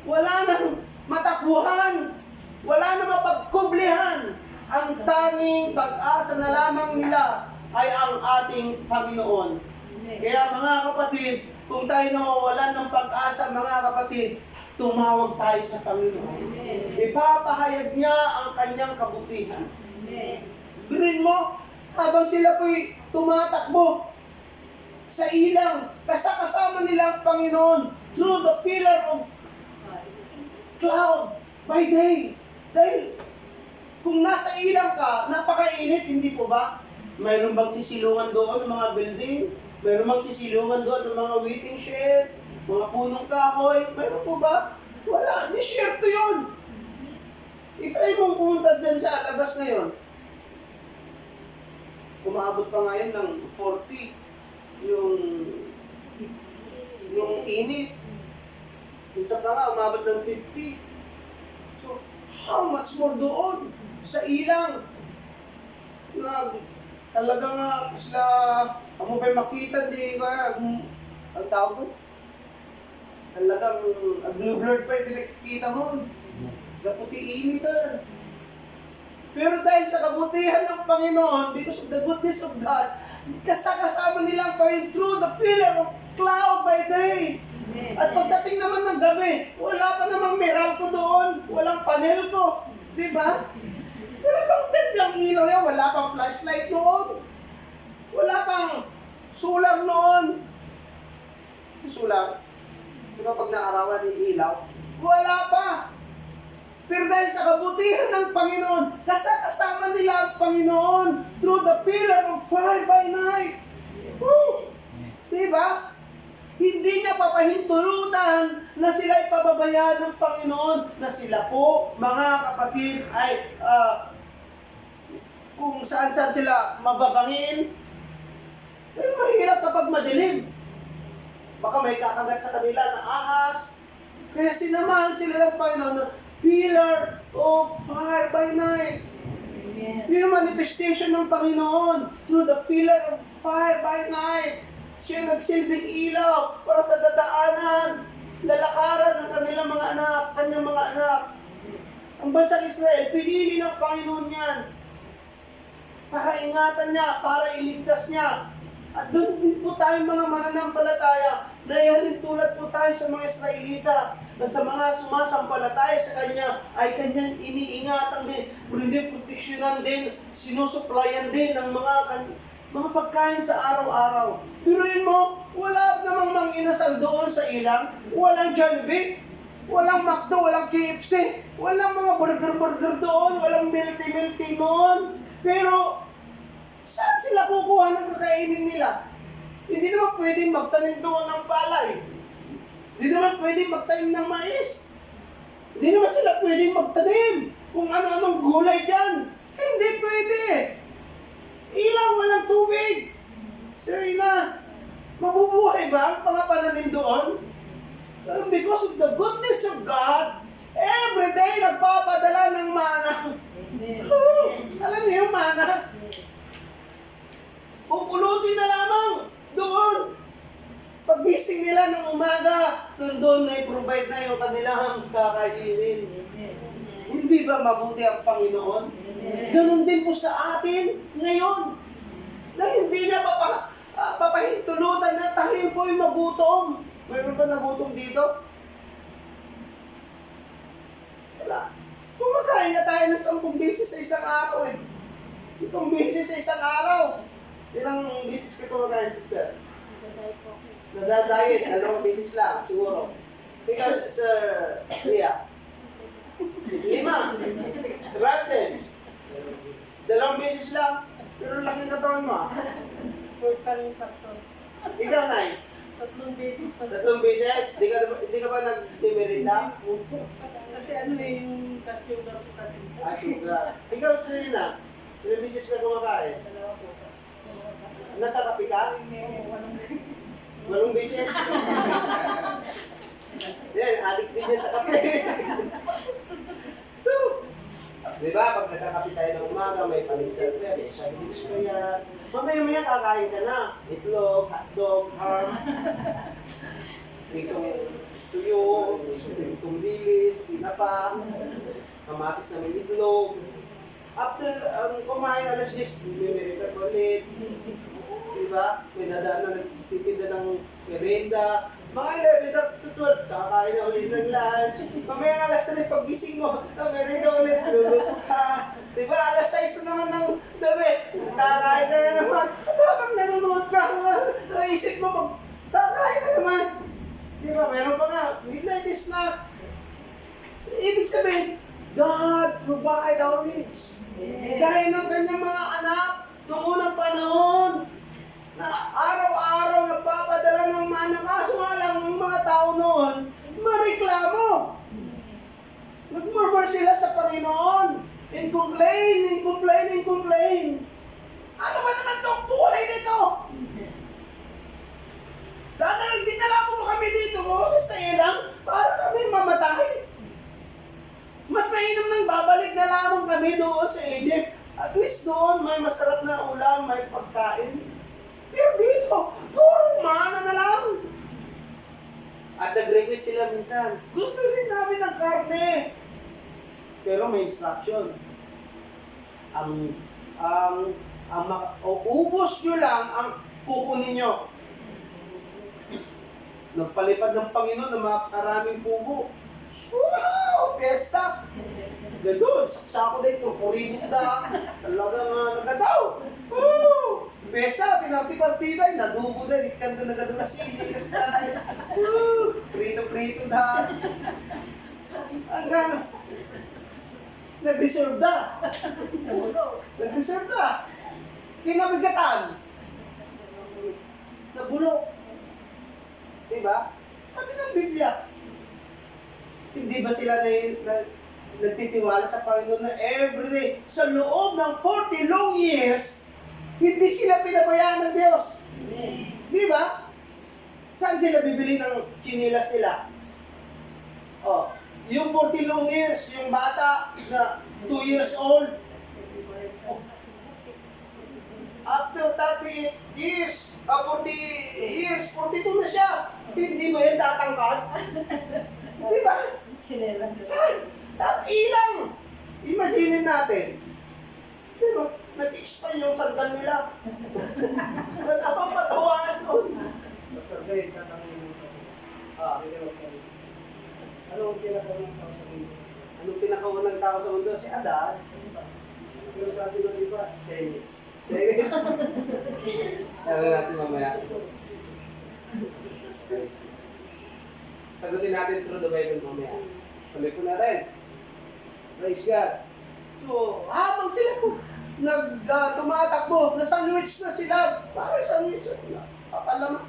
D: wala nang matakbuhan, wala nang mapagkublihan. Ang tanging pag-asa na lamang nila ay ang ating Panginoon. Kaya mga kapatid, kung tayo nawawalan ng pag-asa, mga kapatid, tumawag tayo sa Panginoon. Ipapahayag niya ang kanyang kabutihan. Birin mo, habang sila po'y tumatakbo sa ilang, kasama nila ang Panginoon through the pillar of cloud by day. Dahil kung nasa ilang ka, napakainit, hindi po ba? Mayroon bang sisilungan doon ng mga building? Mayroon bang sisilungan doon ng mga waiting shed? Mga punong kahoy? Mayroon po ba? Wala, disyerto yun. I-try mong pumunta dyan sa labas ngayon. Umabot pa ngayon ng 40 yung init. Minsan pa nga, umabot ng 50. So, how much more doon? Sa ilang. Talaga nga, sila, mo ba'y makita, di ba? Ang tawag ko? Talagang, blue-blurred pa yung pinakikita mo. Kaputi initan. Pero dahil sa kabutihan ng Panginoon, because of the goodness of God, kasama nilang pa yun through the pillar of cloud by day. At pagdating naman ng gabi, wala pa namang Meralco doon, walang panel ko. Di ba? Wala pang lang ilaw yan, wala pang flashlight noon. Wala pang sulang noon. Sulang. Di ba pag naarawan yung ilaw? Wala pa. Pero dahil sa kabutihan ng Panginoon, kasama nila ang Panginoon through the pillar of fire by night. Woo! Diba? Hindi niya papahintulutan na sila ipababayaan ng Panginoon, na sila po, mga kapatid, ay kung saan-saan sila mababangin. Ay, mahirap kapag madilim. Baka may kakagat sa kanila na ahas. Kaya sinamahan sila ng Panginoon ng pillar of fire by night. Yung manifestation ng Panginoon through the pillar of fire by night. Siya nagsilbing ilaw para sa dadaanan, lalakaran ng kanilang mga anak, kanyang mga anak. Ang bansang Israel, pinili ng Panginoon yan para ingatan niya, para iligtas niya. At doon din po tayo mga mananampalataya, na ihalin tulad po tayo sa mga Israelita, na sa mga sumasampalataya sa Kanya, ay Kanyang iniingatan din, proteksyonan din, sinusuplayan din ng mga pagkain sa araw-araw. Piruin mo, wala namang mang-inasal doon sa ilang, walang Jollibee, walang McDo, walang KFC, walang mga burger doon, walang milty noon. Pero, saan sila kukuha ng kakainin nila? Hindi naman pwedeng magtanim doon ng palay. Hindi naman pwedeng magtanim ng mais. Hindi naman sila pwedeng magtanim kung ano-anong gulay dyan. Hindi pwede. Ilaw, walang tubig. Serena, mabubuhay ba ang mga pananim doon? Because of the goodness of God, every day nagpapadala ng mana. Alam niyo yung mana? Pupulutin na lamang doon. Pag-gising nila ng umaga, nandun na i-provide na yung kanilang kakainin. Hindi ba mabuti ang Panginoon? Ganon din po sa atin ngayon. Na hindi niya papahintulutan na tayo po'y magutom. Mayroon ba nagutom dito? Wala. Kumakain na tayo ng 10 beses sa isang araw eh. 7 beses sa isang araw. Ilang beses ka kumakain, sister? Nadadiet, 2 beses lang, siguro. Ikaw, Sister Leah? 5. Brandon? 2 beses lang. Pero laki na taon mo ah. Ikaw, Nay?
B: 3 beses pa.
D: 3 beses? Di ka ba nag-demerita?
B: Kasi ano yung sugar ko kasi.
D: Sugar. Ikaw, Serena? 3 beses ka kumakain? Natakapi ka? 8 beses? Yan, adik din yan sa kape. Di ba? Pag nagkakape tayo ng umaga, may palisal pa, may sandwich pa yan. Mamaya-maya kakain ka na. Itlog, hotdog, ham, itong tuyo, itong dilis, tinapa, kamatis na may itlog. After kumain alas 10, bumimiri ka ulit. Diba? May nadaan na nagtitinda ng merienda. Mga 11 to 12, kakain na ulit ng lunch. Mamaya alas 3, pag gising mo, merienda ulit, luluto ka. Diba? Alas 6 na naman ng gabi, kakain ka na naman. At habang nanonood ka, naisip mo, kakain ka naman. Diba? Meron pa nga, midnight snack. Ibig sabihin, God provide our needs. Dahil ng kanyang mga anak, noong unang panahon, na araw-araw nagpapadala ng mana, kaso nga lang ng mga tao noon, mareklamo. Nagmurmur sila sa Panginoon. And complain. Ano ba naman itong buhay nito? Dahil dinala mo kami dito, Moses, sa ilang, para kami mamatay. Mas mainam nang babalik na lamang kami doon sa Egypt. At least doon may masarap na ulam, may pagkain. Pero dito, puro mana na lang. At nag-request sila minsan, gusto rin namin ng karne. Pero may instruction. Ubos nyo lang ang kukunin nyo. Nagpalipad ng Panginoon ng mga karaming pugo. Wow! Pesta! Gano'n, saksa ko na ito, purinit na. Talagang nagadaw. Woo! Pesta, pinarti-partida, nadugo na, ikan na nagadula sili, kasi tayo. Prito-prito na. Hanggang, nag-reserve na. Nag-reserve na. Kinabigatan. Nabulok. Diba? Sabi ng Biblia, hindi ba sila nagtitiwala sa Panginoon na everyday, sa loob ng 40 long years, hindi sila pinabayaan ng Diyos? Di ba? Saan sila bibili ng chinilas nila? Oh, yung 40 long years, yung bata na 2 years old, after 38 years, 40 years, 42 na siya. Hindi mo yan tatangkad? Di ba? Saan? Ilang! Imagine natin. Pero nag-expand yung sandal nila. Wala pang patawaan doon. Pastor Gay, tatanungin mo. Anong pinakaunang tao sa mundo? Anong pinakaunang tao sa mundo? Si Adan. Pero sabi ng iba, Chinese. Chinese? Ano natin mamaya? Sagutin natin through the Bible mamaya. Sabi ko na rin. Praise God. So, habang sila po tumatakbo, na-sandwich na sila. Parang sandwich na. Papalama.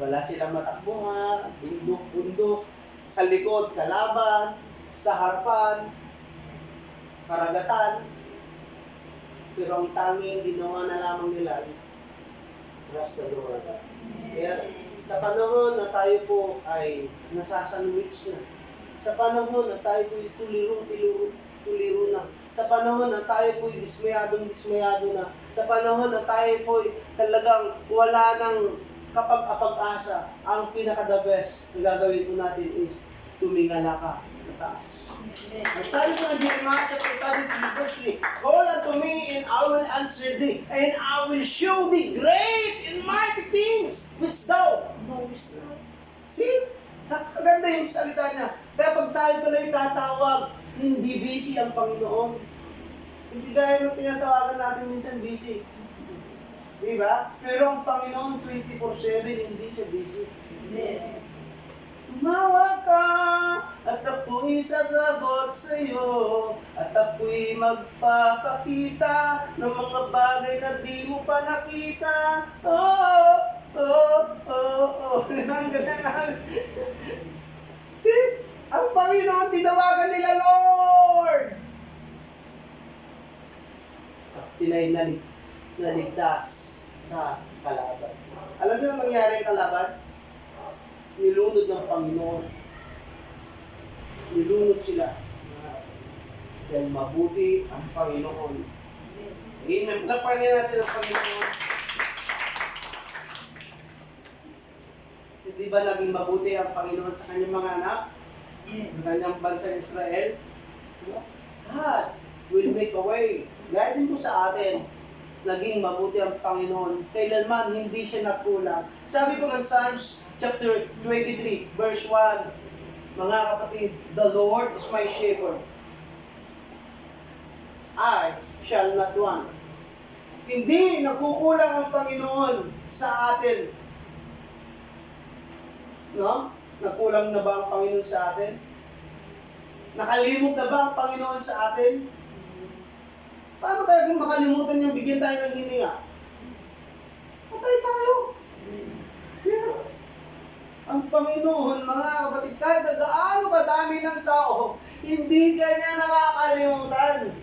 D: Wala silang matakbuhan, bundok-bundok. Sa likod, kalaban. Sa harapan, karagatan. Pero ang tanging ginawa na lamang nila is trust the Lord. Kaya sa panahon na tayo po ay nasasandwich na. Sa panahon na tayo po tuliro na. Sa panahon na tayo po dismayado na. Sa panahon na tayo po talagang wala ng kapag-asa, ang pinaka-the best na gagawin po natin is tumingala ka sa taas. Ang sabi ko ng Jeremiah chapter 33 verse 3, call unto me and I will answer thee, and I will show thee great and mighty things which thou knowest not. See? Nakaganda yung salita niya. Kaya pag tayo pala itatawag, hindi busy ang Panginoon. Hindi gaya nung tinatawagan natin minsan busy. Diba? Pero ang Panginoon 24/7, hindi siya busy. Tumawa ka at ako'y sasagot sa iyo at ako'y magpapakita ng mga bagay na di mo pa nakita. Ang ganda na. See? Ang Panginoon, tinawagan nila, Lord! At sila'y naligtas sa kalaban. Alam niyo ang nangyari ang kalaban? Nilunod ng Panginoon. Nilunod sila. Dahil mabuti ang Panginoon. Amen. Pagpapanin natin ang Panginoon. Hindi ba naging mabuti ang Panginoon sa kanyang mga anak? Sa kanyang bansa Israel? God will make a way. Gaya din po sa atin, naging mabuti ang Panginoon. Kailanman hindi siya nagkulang. Sabi po ng Psalms chapter 23, verse 1, mga kapatid, the Lord is my shepherd. I shall not want. Hindi nagkukulang ang Panginoon sa atin. No? Nakulang na ba ang Panginoon sa atin? Nakalimot na ba ang Panginoon sa atin? Paano kaya kung makalimutan niyang bigyan tayo ng hininga? Patay tayo. Yeah. Ang Panginoon, mga kapatid, kahit na gaano kadami ng tao, hindi kanya nakakalimutan.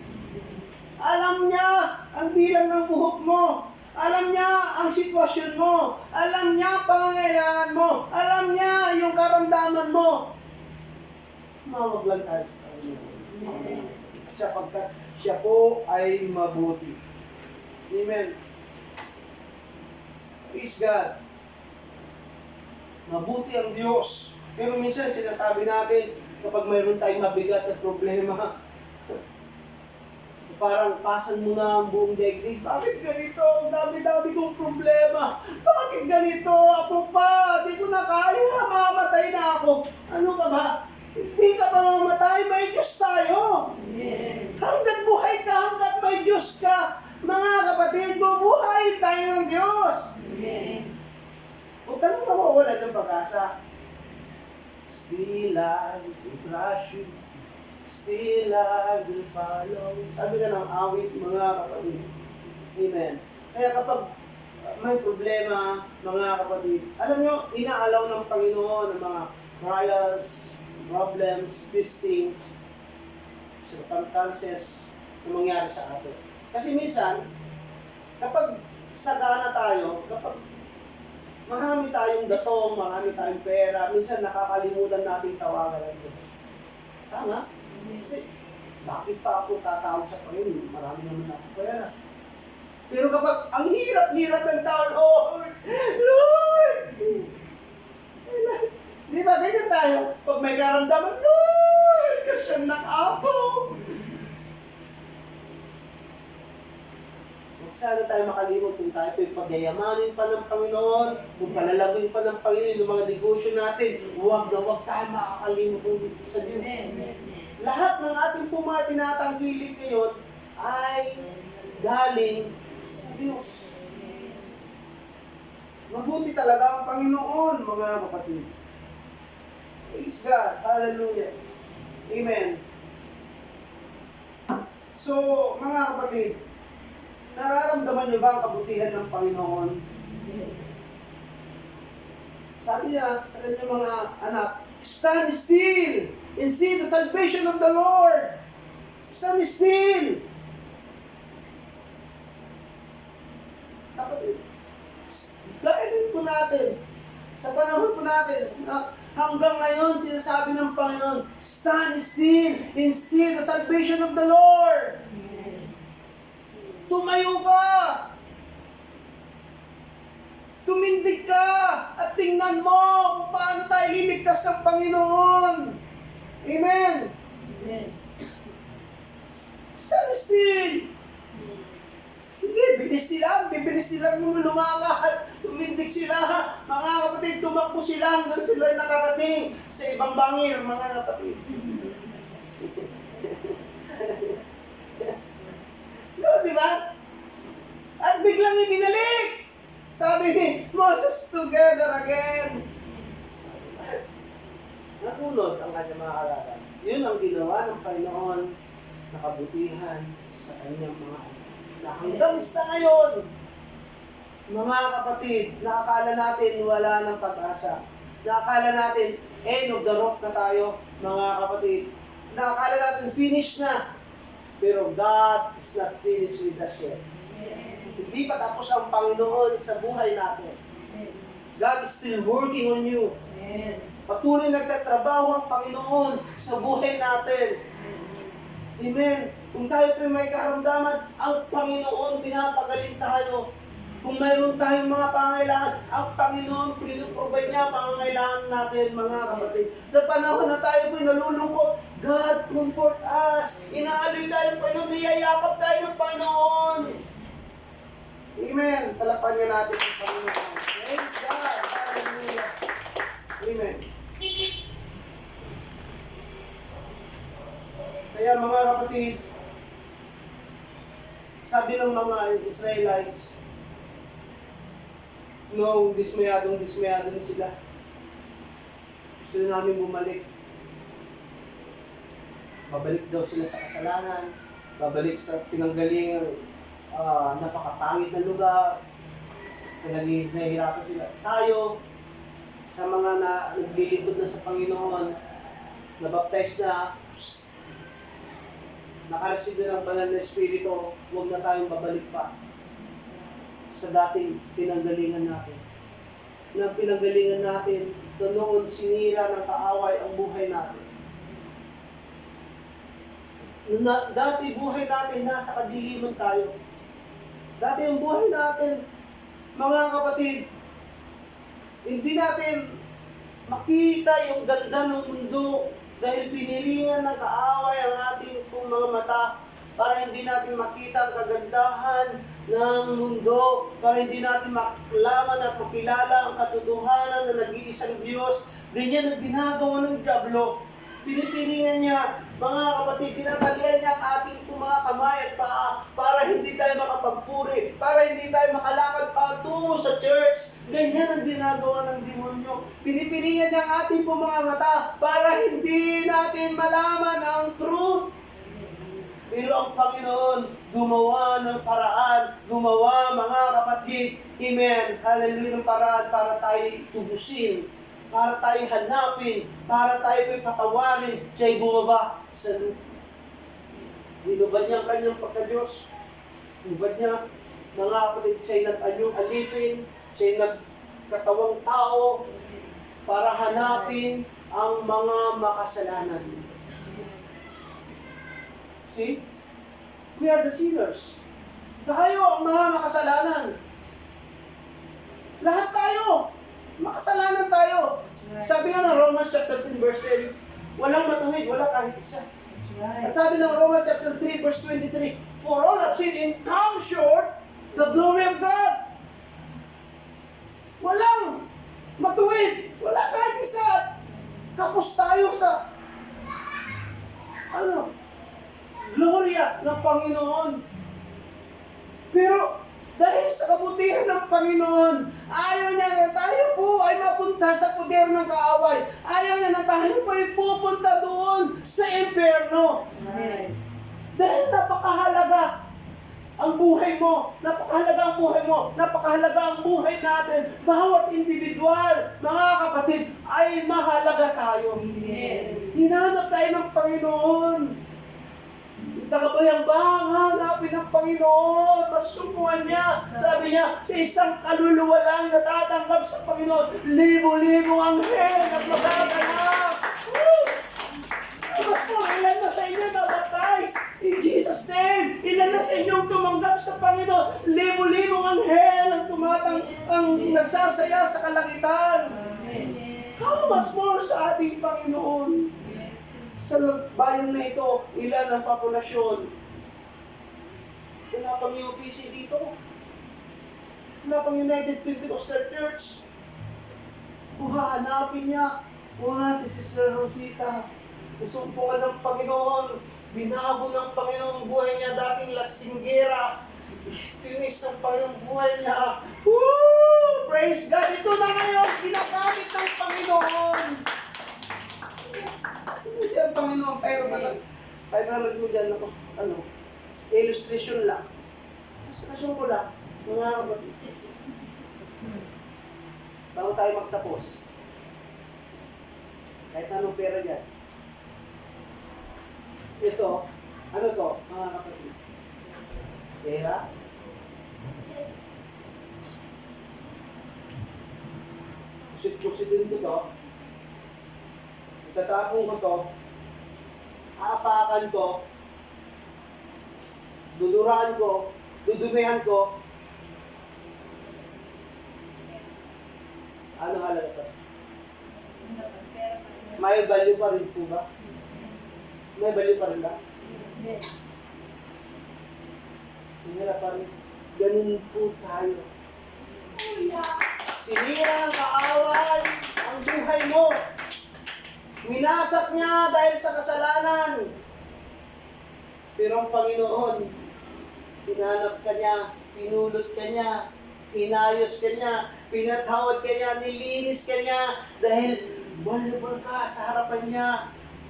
D: Alam niya ang bilang ng buhok mo. Alam niya ang sitwasyon mo. Alam niya ang pangangailangan mo. Alam niya yung karamdaman mo. Mawag lang tayo sa Panginoon. Sapagkat siya po ay mabuti. Amen. Praise God. Mabuti ang Diyos. Pero minsan sinasabi natin, kapag mayroon tayong mabigat na problema, parang pasan mo na ang buong daigdig. Bakit ganito? Ang dami-dami kong problema. Bakit ganito? Ako pa, di ko na kaya. Mamatay na ako. Ano ka ba? Hindi ka pa mamatay, may Diyos tayo. Hanggat buhay ka, hanggat may Diyos ka. Mga kapatid, bubuhay tayo ng Diyos. Huwag ka nang mawawalan ng pag-asa. Still I will trust you. Still I will follow. Sabi ka ng awit, mga kapatid. Amen. Kaya kapag may problema, mga kapatid, alam nyo, inaalaw ng Panginoon ng mga trials, problems, testings, circumstances na mangyari sa atin. Kasi minsan, kapag sagana tayo, kapag marami tayong datong, marami tayong pera, minsan nakakalimutan natin tawagan ng Diyos. Tama? Kasi, bakit pa ako tatawag sa Panginoon? Marami naman ako pera. Pero kapag ang hirap-hirap ng tao, Lord! Lord! Di ba, ganyan tayo? Pag may karamdaman, Lord! Kasi nakapaw! Huwag sana tayo makalimot kung tayo pagyayamanin pa ng Panginoon, kung palalagin pa ng Panginoon yung mga negosyo natin, huwag na huwag tayo makakalimot sa Diyos. Lahat ng ating mga tinatangkilik ngayon ay galing sa Diyos. Mabuti talaga ang Panginoon, mga kapatid. Praise God. Hallelujah. Amen. So, mga kapatid, nararamdaman niyo ba ang kabutihan ng Panginoon? Sabi niya sa kanyang mga anak, stand still and see the salvation of the Lord. Stand still. Kapatid, gaya po natin, sa panahon po natin, na hanggang ngayon sinasabi ng Panginoon, stand still and see the salvation of the Lord. Tumayo ka. Tumindig ka at tingnan mo kung paano tayo liligtas ng Panginoon. Amen. Stand still. Sige, bibilis nila lumakad. Tumindig sila. Mga kapatid, tumakbo sila hanggang sila nakarating sa ibang bangir, mga kapatid. No, di ba? At biglang ibinalik. Sabi ni Moses, together again. Nakulot ang kanyang mga kalaban. Yun ang ginawa ng Panginoon na kabutihan sa kanyang mga anak. Na hanggang sa ngayon, mga kapatid, nakakala natin wala ng pag-asa. Nakakala natin, end of the rock na tayo, mga kapatid. Nakakala natin, finish na. Pero God is not finished with us yet. Hindi pa tapos ang Panginoon sa buhay natin. God is still working on you. Patuloy nagtatrabaho ang Panginoon sa buhay natin. Amen. Kung tayo po may karamdaman, ang Panginoon pinapagaling tayo. Kung mayroon tayong mga pangangailangan, ang Panginoon pinuprovide niya ang pangangailangan natin, mga kapatid. Sa panahon na tayo po nalulungkot, God comfort us. Inaaloy tayo ng Panginoon, niyayakap tayo ng Panginoon. Amen. Palapan niya natin ang Panginoon. Praise God. Hallelujah. Amen. Kaya mga kapatid, sabi ng mga Israelites, nung dismayadong sila, gusto namin bumalik. Babalik daw sila sa kasalanan, babalik sa pinanggalingang napakapangit na lugar, nahihirapan sila. Tayo, sa mga naglilingkod na sa Panginoon, nabaptize na, nakareceive na ng banal na Espiritu, huwag na tayong babalik pa sa dating pinanggalingan natin. Na pinanggalingan natin, noon sinira ng kaaway ang buhay natin. Dati buhay natin, nasa kadiliman tayo. Dati ang buhay natin, mga kapatid, hindi natin makita yung ganda ng mundo dahil piniringan ng kaaway ang ating mga mata para hindi natin makita ang kagandahan ng mundo, para hindi natin maklaman at makilala ang katotohanan na nag-iisang Diyos. Ganyan ang ginagawa ng diablo. Pinipilingan niya, mga kapatid, tinatalian niya ang ating mga kamay at paa para hindi tayo makapagpuri, para hindi tayo makalakad patungo sa church. Ganyan ang ginagawa ng demonyo. Pinipilingan niya ang ating mga mata para hindi natin malaman ang truth. Pero ang Panginoon, gumawa ng paraan, gumawa mga kapatid, amen, hallelujah, ng paraan para tayo tubusin, para tayo hanapin, para tayo patawarin, siya'y bumaba sa lupa. Hinubad niya ang kanyang pagka-Diyos. Hinubad niya, mga kapatid, siya'y nag-anyong alipin, siya'y nagkatawang tao para hanapin ang mga makasalanan. See? We are the sinners. Tayo ang mga makasalanan. Lahat tayo. Makasalanan tayo. Sabi nga ng Romans chapter 10 verse 10, walang matuwid, wala kahit isa. At sabi ng Romans chapter 3 verse 23, for all have sinned and come short the glory of God. Walang matuwid, wala kahit isa. Tapos tayo sa gloria ng Panginoon. Pero dahil sa kabutihan ng Panginoon, ayaw niya na tayo po ay mapunta sa poder ng kaaway. Ayaw niya na tayo po ay pupunta doon sa impyerno.
A: Amen.
D: Dahil napakahalaga ang buhay mo. Napakahalaga ang buhay mo. Napakahalaga ang buhay natin. Bawat individual, mga kapatid, ay mahalaga tayo.
A: Amen.
D: Hinanap tayo ng Panginoon. Tagabayang-bayang hanapin ng Panginoon. Masusubukan niya. Sabi niya, sa isang kaluluwa lang natatanggap sa Panginoon, libo-libong anghel at magaganap. Mas po, ilan na sa inyo na-baptize in Jesus' name? Ilan na sa inyong tumanggap sa Panginoon? Libo-libong anghel ang nagsasaya sa kalangitan. How much more sa ating Panginoon? Sa bayan na ito, ilan ang populasyon? Wala pang UPC dito. Wala pang United Pentecostal Church. Kung hahanapin niya, una si Sister Rosita, isumpungan ng Panginoon, binago ng Panginoon buhay niya, dating lasinggera, tinis ng Panginoon buhay niya. Woo! Praise God! Ito na ngayon, ginagamit ng Panginoon. Hindi ang Panginoon, pero mo dyan ako, illustration lang. Illustration ko lang, mga kapatid. Bago tayo magtapos. Kahit anong pera dyan. Ito, ano to, mga kapatid? Pera? Kusit-kusit din to. Itatapong ko to, aapakan ko, dudurahan ko, dudumihan ko, ano halaga ito? May value pa rin po ba? May value pa rin ba? Sinira pa rin. Ganun po tayo. Sinira ng kaaway ang buhay mo. Minasak niya dahil sa kasalanan. Pero ang Panginoon, hinanap ka niya, pinulot ka niya, inayos ka niya, pinatawad ka niya, nilinis ka niya, dahil valuable ka sa harapan niya.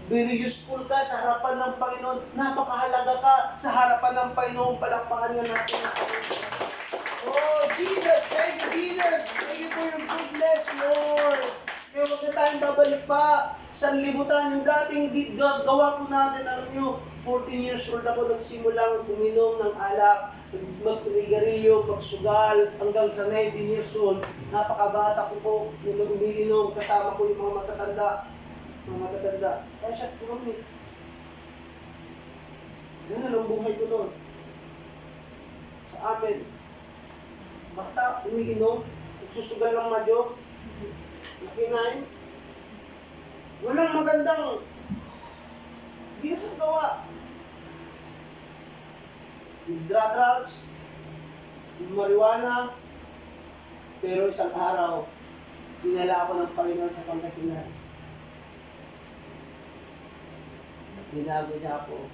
D: Very useful ka sa harapan ng Panginoon. Napakahalaga ka sa harapan ng Panginoon. Palakpakan nga natin ang Panginoon. Oh, Jesus! Thank you, Jesus! Thank you for your goodness, Lord! Kaya huwag na tayong babalik pa sa libutan. Yung dating gawa ko natin, alam nyo, 14 years old ako nagsimulang uminom ng alak, mag-rigarilyo, magsugal, hanggang sa 19 years old. Napakabata ko po, nung umiinom, kasama ko yung mga matatanda. Kaya siya kumamit. Ganun ang buhay ko noon. Sa amin. Bata, umiinom, nagsusugal ng madyo, nakinain. Walang magandang ginagawa. Drugs, marijuana, pero isang araw, dinala ako ng Panginoon sa Pangasinan. Binago niya ako.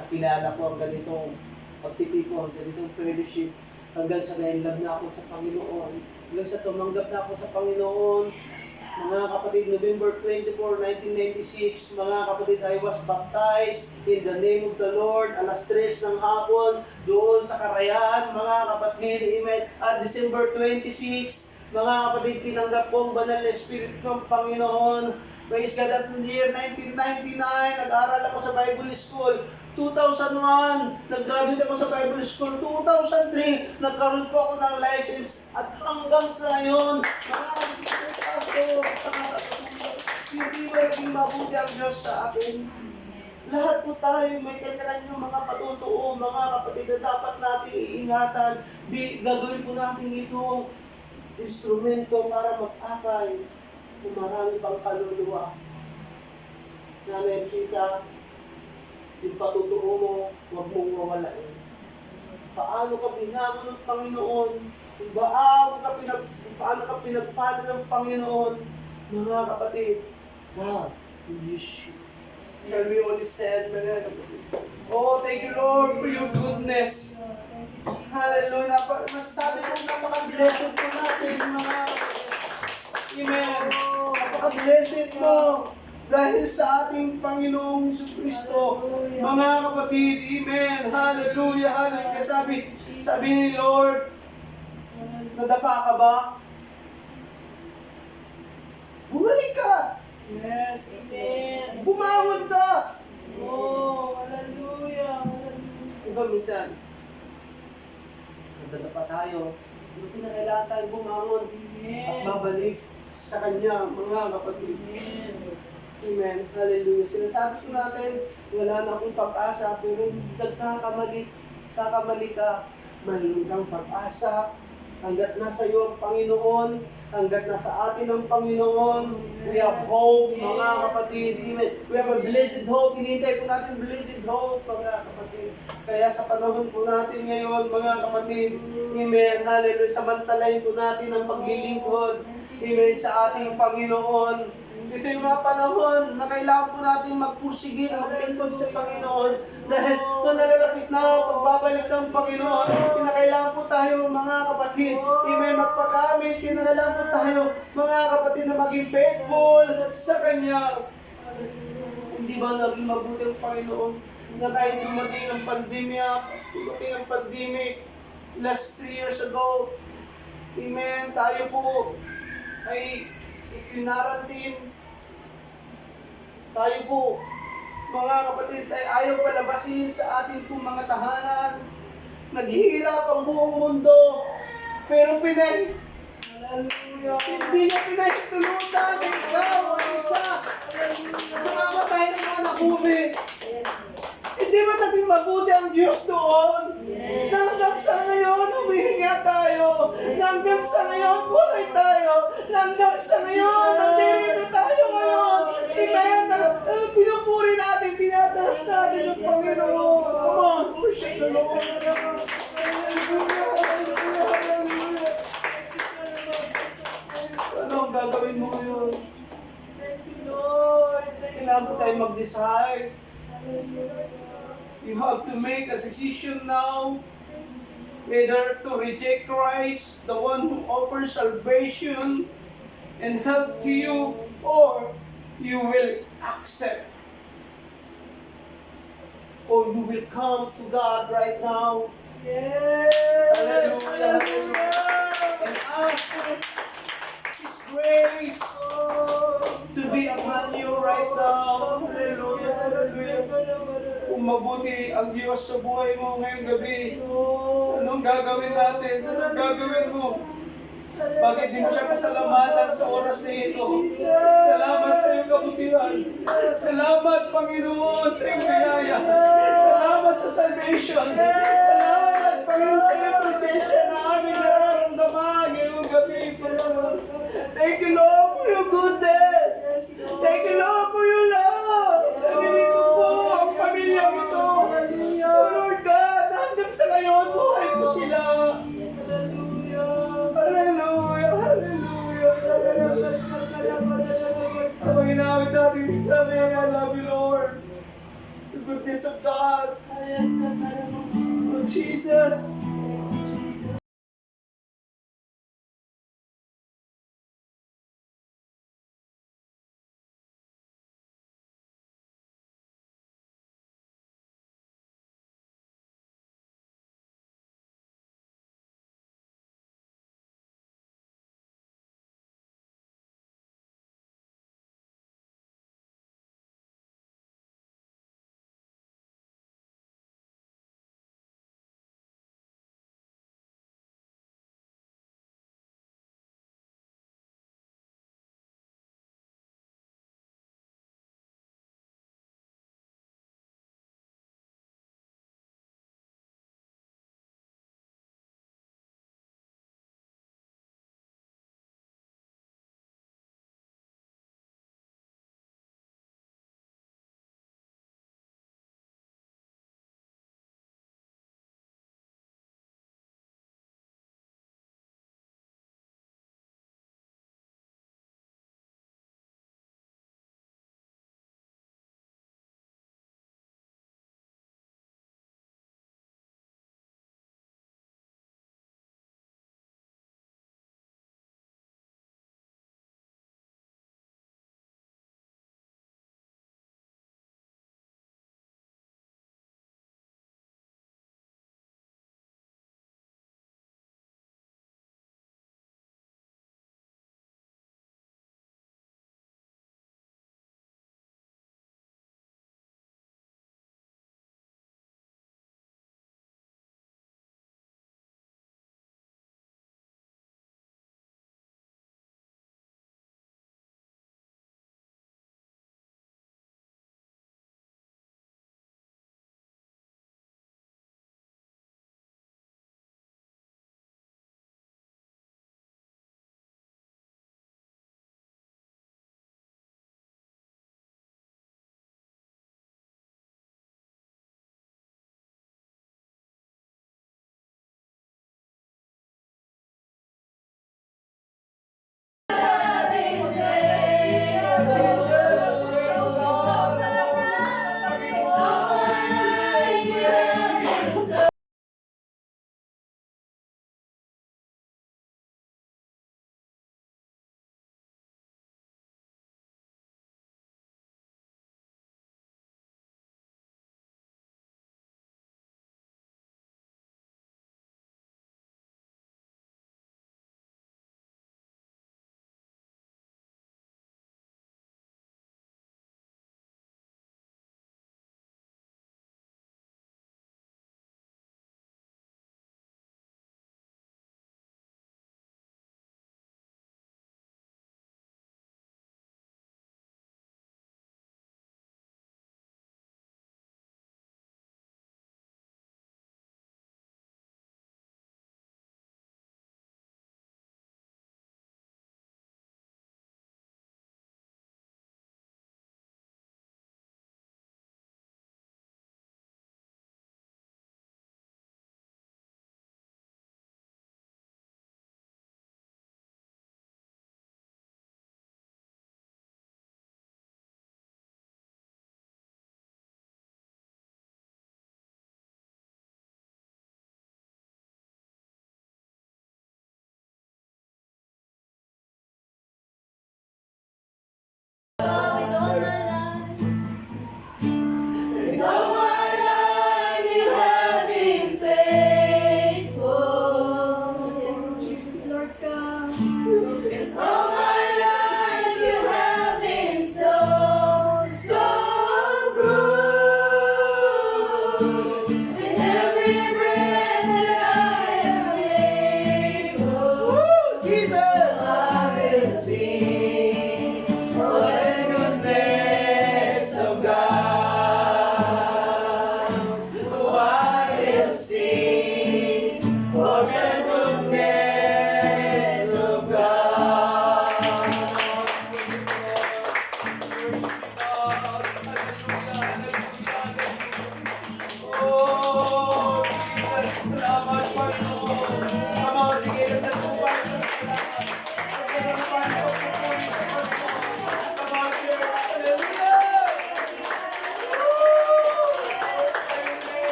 D: Nakilala ko ang ganitong pagtitipon, ganitong fellowship, hanggang sa na-inlove na ako sa Panginoon, hanggang sa tumanggap na ako sa Panginoon. Mga kapatid, November 24, 1996, mga kapatid, I was baptized in the name of the Lord, alas 3 ng hapon, doon sa Karayan, mga kapatid, amen. At December 26, mga kapatid, tinanggap ko ang banal na Espiritu ng Panginoon. Praise God, at in the year 1999, nag-aral ako sa Bible School. 2001, nag-graduate ako sa Bible School. 2003, nagkaroon po ako ng license. At hanggang sa ngayon, mga pastor, hindi ba naging mabuti ang Diyos sa akin? Lahat po tayo may kanya-kanyang mga patutuo, mga kapatid na dapat natin iingatan. Gagawin po natin itong instrumento para mag-akay kung marami pang kaluluwa. Nanay Chika, yung patutuo mo, huwag mong mawalain. Paano ka binago ng Panginoon? Paano ka pinagpala ng Panginoon? Mga kapatid, God will use you. Shall we all stand, mga kapatid? Oh, thank you, Lord, for your goodness. Hallelujah. Masasabi ko, napaka-blessed po natin, mga kapatid. Amen. Napaka-blessed mo dahil sa ating Panginoong Jesucristo. Mga kapatid, amen. Hallelujah, hallelujah. Sabi ni Lord, nadapa ka ba? Bumalik ka.
A: Yes, amen.
D: Bumangon ka.
A: Oh, hallelujah.
D: Diba minsan, nadapa tayo, hindi na kailangan tayo bumangon at babalik sa Kanya, mga kapatid. Amen. Hallelujah. Sinasabi ko natin, wala na akong pag-asa, pero nagkakamali ka, mayroon kang pag-asa. Hanggat nasa iyo ang Panginoon, hanggat nasa atin ang Panginoon, we have hope, mga kapatid. Amen. We have a blessed hope. Hinihintay po natin blessed hope, mga kapatid. Kaya sa panahon po natin ngayon, mga kapatid, amen. Hallelujah. Samantalahin po natin ang paglilingkod, amen, sa ating Panginoon. Ito yung mga panahon na kailangan po natin magpursige, maglingkod sa Panginoon. Dahil kung nalalapit na pagbabalik ng Panginoon, kinakailangan po tayo, mga kapatid, may magpagamit, kinakailangan po tayo, mga kapatid, na maging faithful sa Kanya. Hindi ba naging mabuti ang Panginoon na kahit dumating ang pandemic, last 3 years ago, amen, tayo po ay itinaratin. Tayo po, mga kapatid, ay ayaw palabasin sa ating pong mga tahanan. Naghihirap ang buong mundo. Pero hindi niya pinahintulutan na ikaw ang isa sa mamatay ng mga nakubi. Hindi ba naging mabuti ang Diyos doon? Hanggang sa ngayon, humihinga tayo. Hanggang sa ngayon, buhay tayo. Hanggang sa ngayon, nandito tayo ngayon. Amen. Pinupuri natin, tinataas natin ang Panginoon. Come on, worship the Lord. Hallelujah, hallelujah, hallelujah. Ano ang gagawin mo ngayon? Thank you, Lord. Kailangan tayo mag-decide. You have to make a decision now whether to reject Christ, the one who offers salvation and help to you, or you will accept, or you will come to God right now. Yes. Hallelujah. Hallelujah. And ask for His grace to be upon you right now. Hallelujah. Hallelujah. Kung mabuti ang Diyos sa buhay mo ngayong gabi, anong gagawin natin? Anong gagawin mo? Bakit di mo siya pasalamatan sa oras na ito? Salamat sa iyong kabutihan. Salamat, Panginoon, sa iyong biyaya. Salamat sa salvation. Salamat, Panginoon, sa iyong presensya na aming nararamdaman ngayong gabi. Thank you, Lord, for your goodness. Thank you, Lord, for your love. Nandito po ang pamilyang ito. Oh, Lord God, hanggang sa ngayon, buhay ko sila. Hallelujah, hallelujah. Ang ginawin natin sa amin, I love you, Lord. The goodness of God. Oh, Jesus.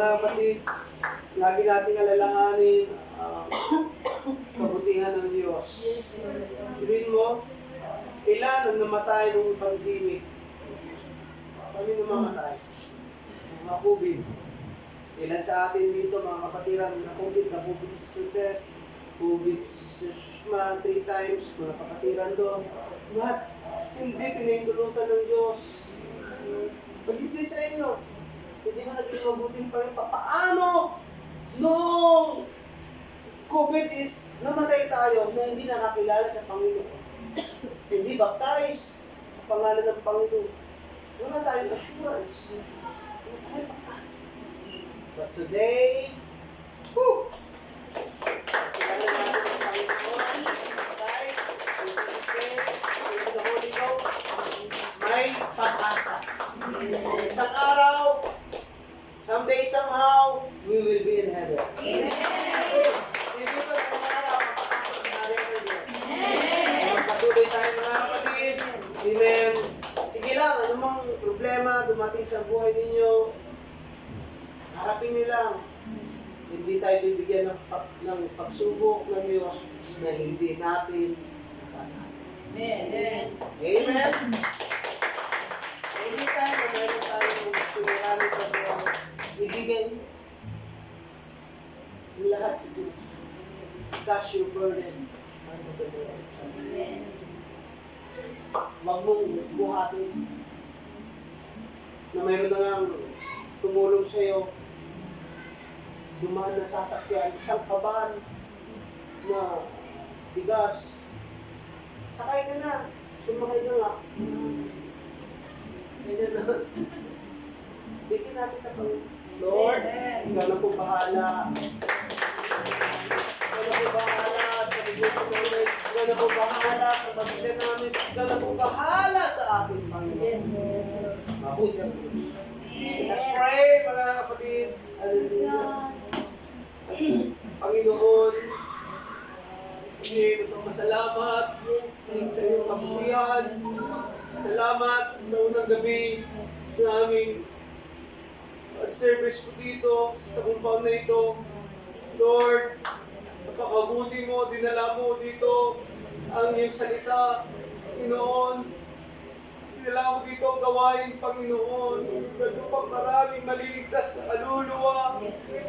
D: mga kapatid, lagi nating alalahanin ang kabutihan ng Diyos. Sabihin mo, ilan ang namatay nung pandemic? Kami namamatay. Mga COVID. Ilan sa atin dito, mga kapatiran, na COVID sa Sutes, COVID sa Susman, 3 times, mga kapatiran doon. What? Hindi pinahintulutan ng Diyos. Pagit din sa inyo, hindi mo naging mabuting pa rin. Paano nung COVID is namatay tayo na hindi nakakilala sa Panginoon? Hindi baptize sa pangalan ng Panginoon. Wala tayong assurance. Wala tayong pagkasa. But today, whew! Kilala natin ang Panginoon. Baptize, into the Holy Ghost. May pag-asa. Isang araw, someday, somehow, we will be in heaven. Amen. Hindi ba sa mga araw, makakasok na rin ng Diyos? Magpatuloy tayo mga kapatid. Amen. Sige lang, anumang problema dumating sa buhay ninyo, harapin niyo lang. Hindi tayo bibigyan ng pagsubok ng Diyos na hindi natin nakakaya.
A: Amen.
D: Amen. Anytime na meron tayong suliranin sa buwan, ibigay niyo. Yung lahat sa Diyos. Cast your burden unto the Lord. Huwag mong buhatin na mayroon na nga tumulong sa'yo, dumaan na sasakyan, isang kaban na bigas. Sakay ka na, sumakay ka nga. Ganyan na. Bigyan natin sa Panginoon. Lord, ikaw na po bahala. Ikaw na po bahala sa bigyan namin. Ikaw na po bahala sa pamilya namin. Ikaw na po bahala sa ating Panginoon. Mabuti ang Diyos. Let's pray, mga kapatid. Hallelujah. Panginoon, hindi ito masalamat sa iyong kabutihan. Salamat sa unang gabi sa aming service po dito sa compound na ito. Lord, napakabuti mo, dinala mo dito ang iyong salita, Panginoon. Dinala mo dito ang gawain, Panginoon. Upang maraming maliligtas na kaluluwa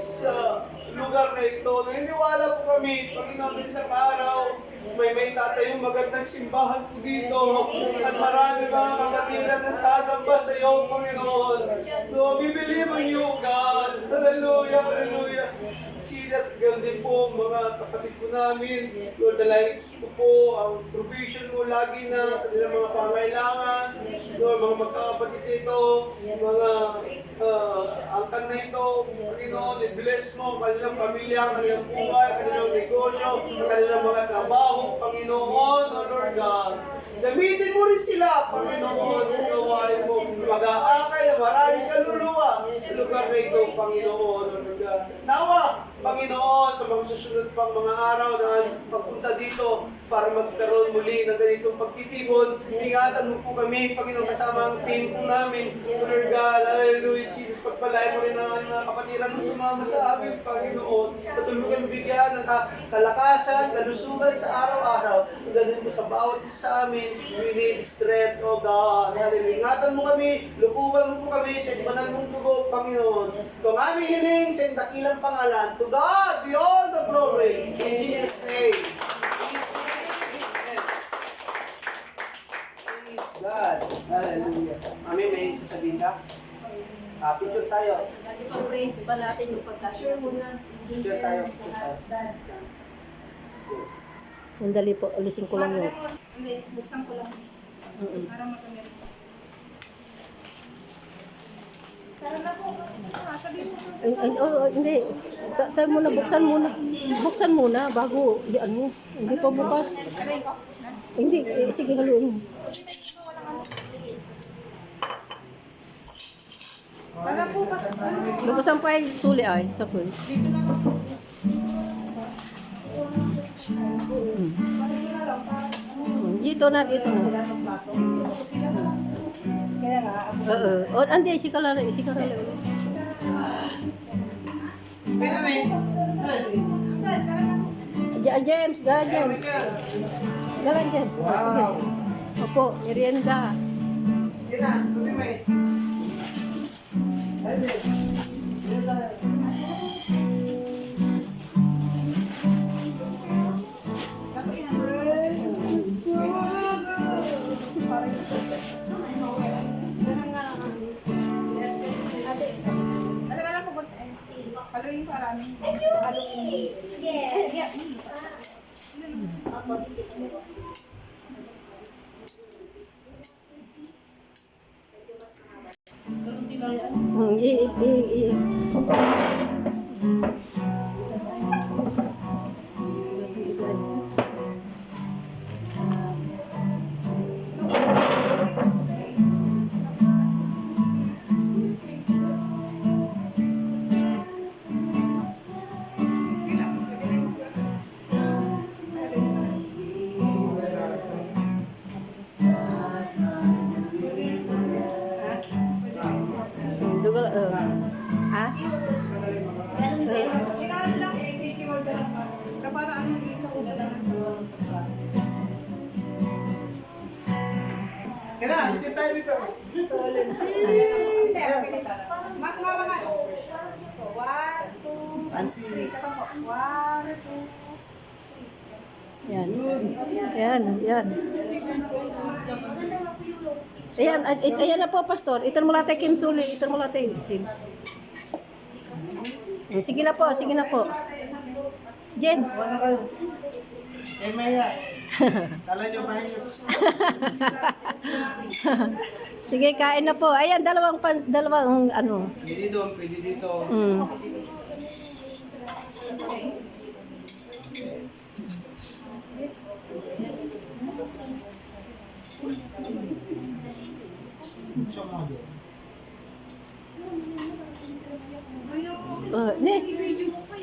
D: sa lugar na ito. Naniniwala po kami, Panginoon, isang araw, may tatayong magandang simbahan po dito at marami mga kapatiran na sasamba sa iyo, Panginoon. So, we believe in you, God. Hallelujah, hallelujah. Jesus, ganoon din po mga kapatid po namin. Lord, dalayan ko po ang provision mo lagi na kanilang mga pangailangan. Lord, mga magkakapatid ito, mga angkan na ito, Panginoon, i-bless mo kanilang pamilya, kanilang buhay, kanilang negosyo, kanilang mga trabaho, Panginoon, O Lord God. Gamitin mo rin sila, Panginoon, sa gawain mo. Mag-aakay na maraming kaluluwa sa lugar na ito, Panginoon, O Lord God. Nawa, Panginoon, sa mga susunod pang mga araw na pagpunta dito para magkaroon muli ng ganitong pagtitipon, ingatan mo po kami, Panginoon, kasama ang team po namin. O Lord God, hallelujah, Jesus, pagpalain mo rin ang mga kapatiran mo sumama sa amin, Panginoon. Patulugan bigyan ng kalakasan, kalusugan sa araw-araw. Ganun mo sa bawat isa sa amin, we need strength, O God. Hallelujah. Ingatan mo kami, lukuban mo po kami sa ibanan mong dugo, Panginoon. Kung aming hiling sa dakilang pangalan, to God be all the glory. In Jesus' name. Praise God. Hallelujah. Amen. May sasabihin ka? Picture tayo.
A: Praise pa natin yung pagka-sure muna.
D: Picture tayo.
E: Sandali po, alisin ko lang yun.
A: Buksan ko lang. Para makamit. Tara na po. Sabihin mo.
E: Hindi. Tayo muna, buksan muna. Buksan muna bago, diyan mo. Hindi pa bukas. Hindi, sige, haluin mo.
A: Para po kasi.
E: Buksan pa yung suli ay, sa pool. Dito na, dito na.
A: Kaya nga.
E: Oo. O, andi, si Kalala. James, dala James. Dala James. Ah, sige. Opo, merienda.
D: Kina, tuloy mo eh. Ayun eh.
E: Dugal, ha?
C: Ganun din.
D: Kina, itip tayo dito.
A: Mas mama nga. 1, 2,
D: Ansi.
A: 1, 2.
E: Yan. Yan, yan. Ayan, ayan na po, Pastor. Itan mo lahat Kim Suli. Itan mo lahat Kim. Sige na po, sige na po. James.
D: Ano kayo? Eh, Maya. Kala nyo bahay nyo.
E: Sige, kain na po. Ayan, dalawang ano.
D: Pwede doon, pwede dito.
E: Mm.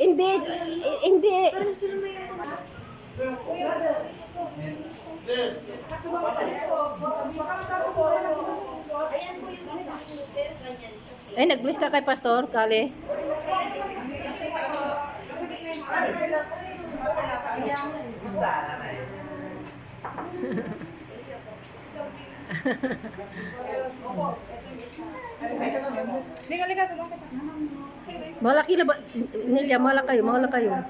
E: Hindi. Hindi. Ay, nag-bless ka kay Pastor, Kale. Malaki na ba? Nelia, malaki kayo, malaki kayo.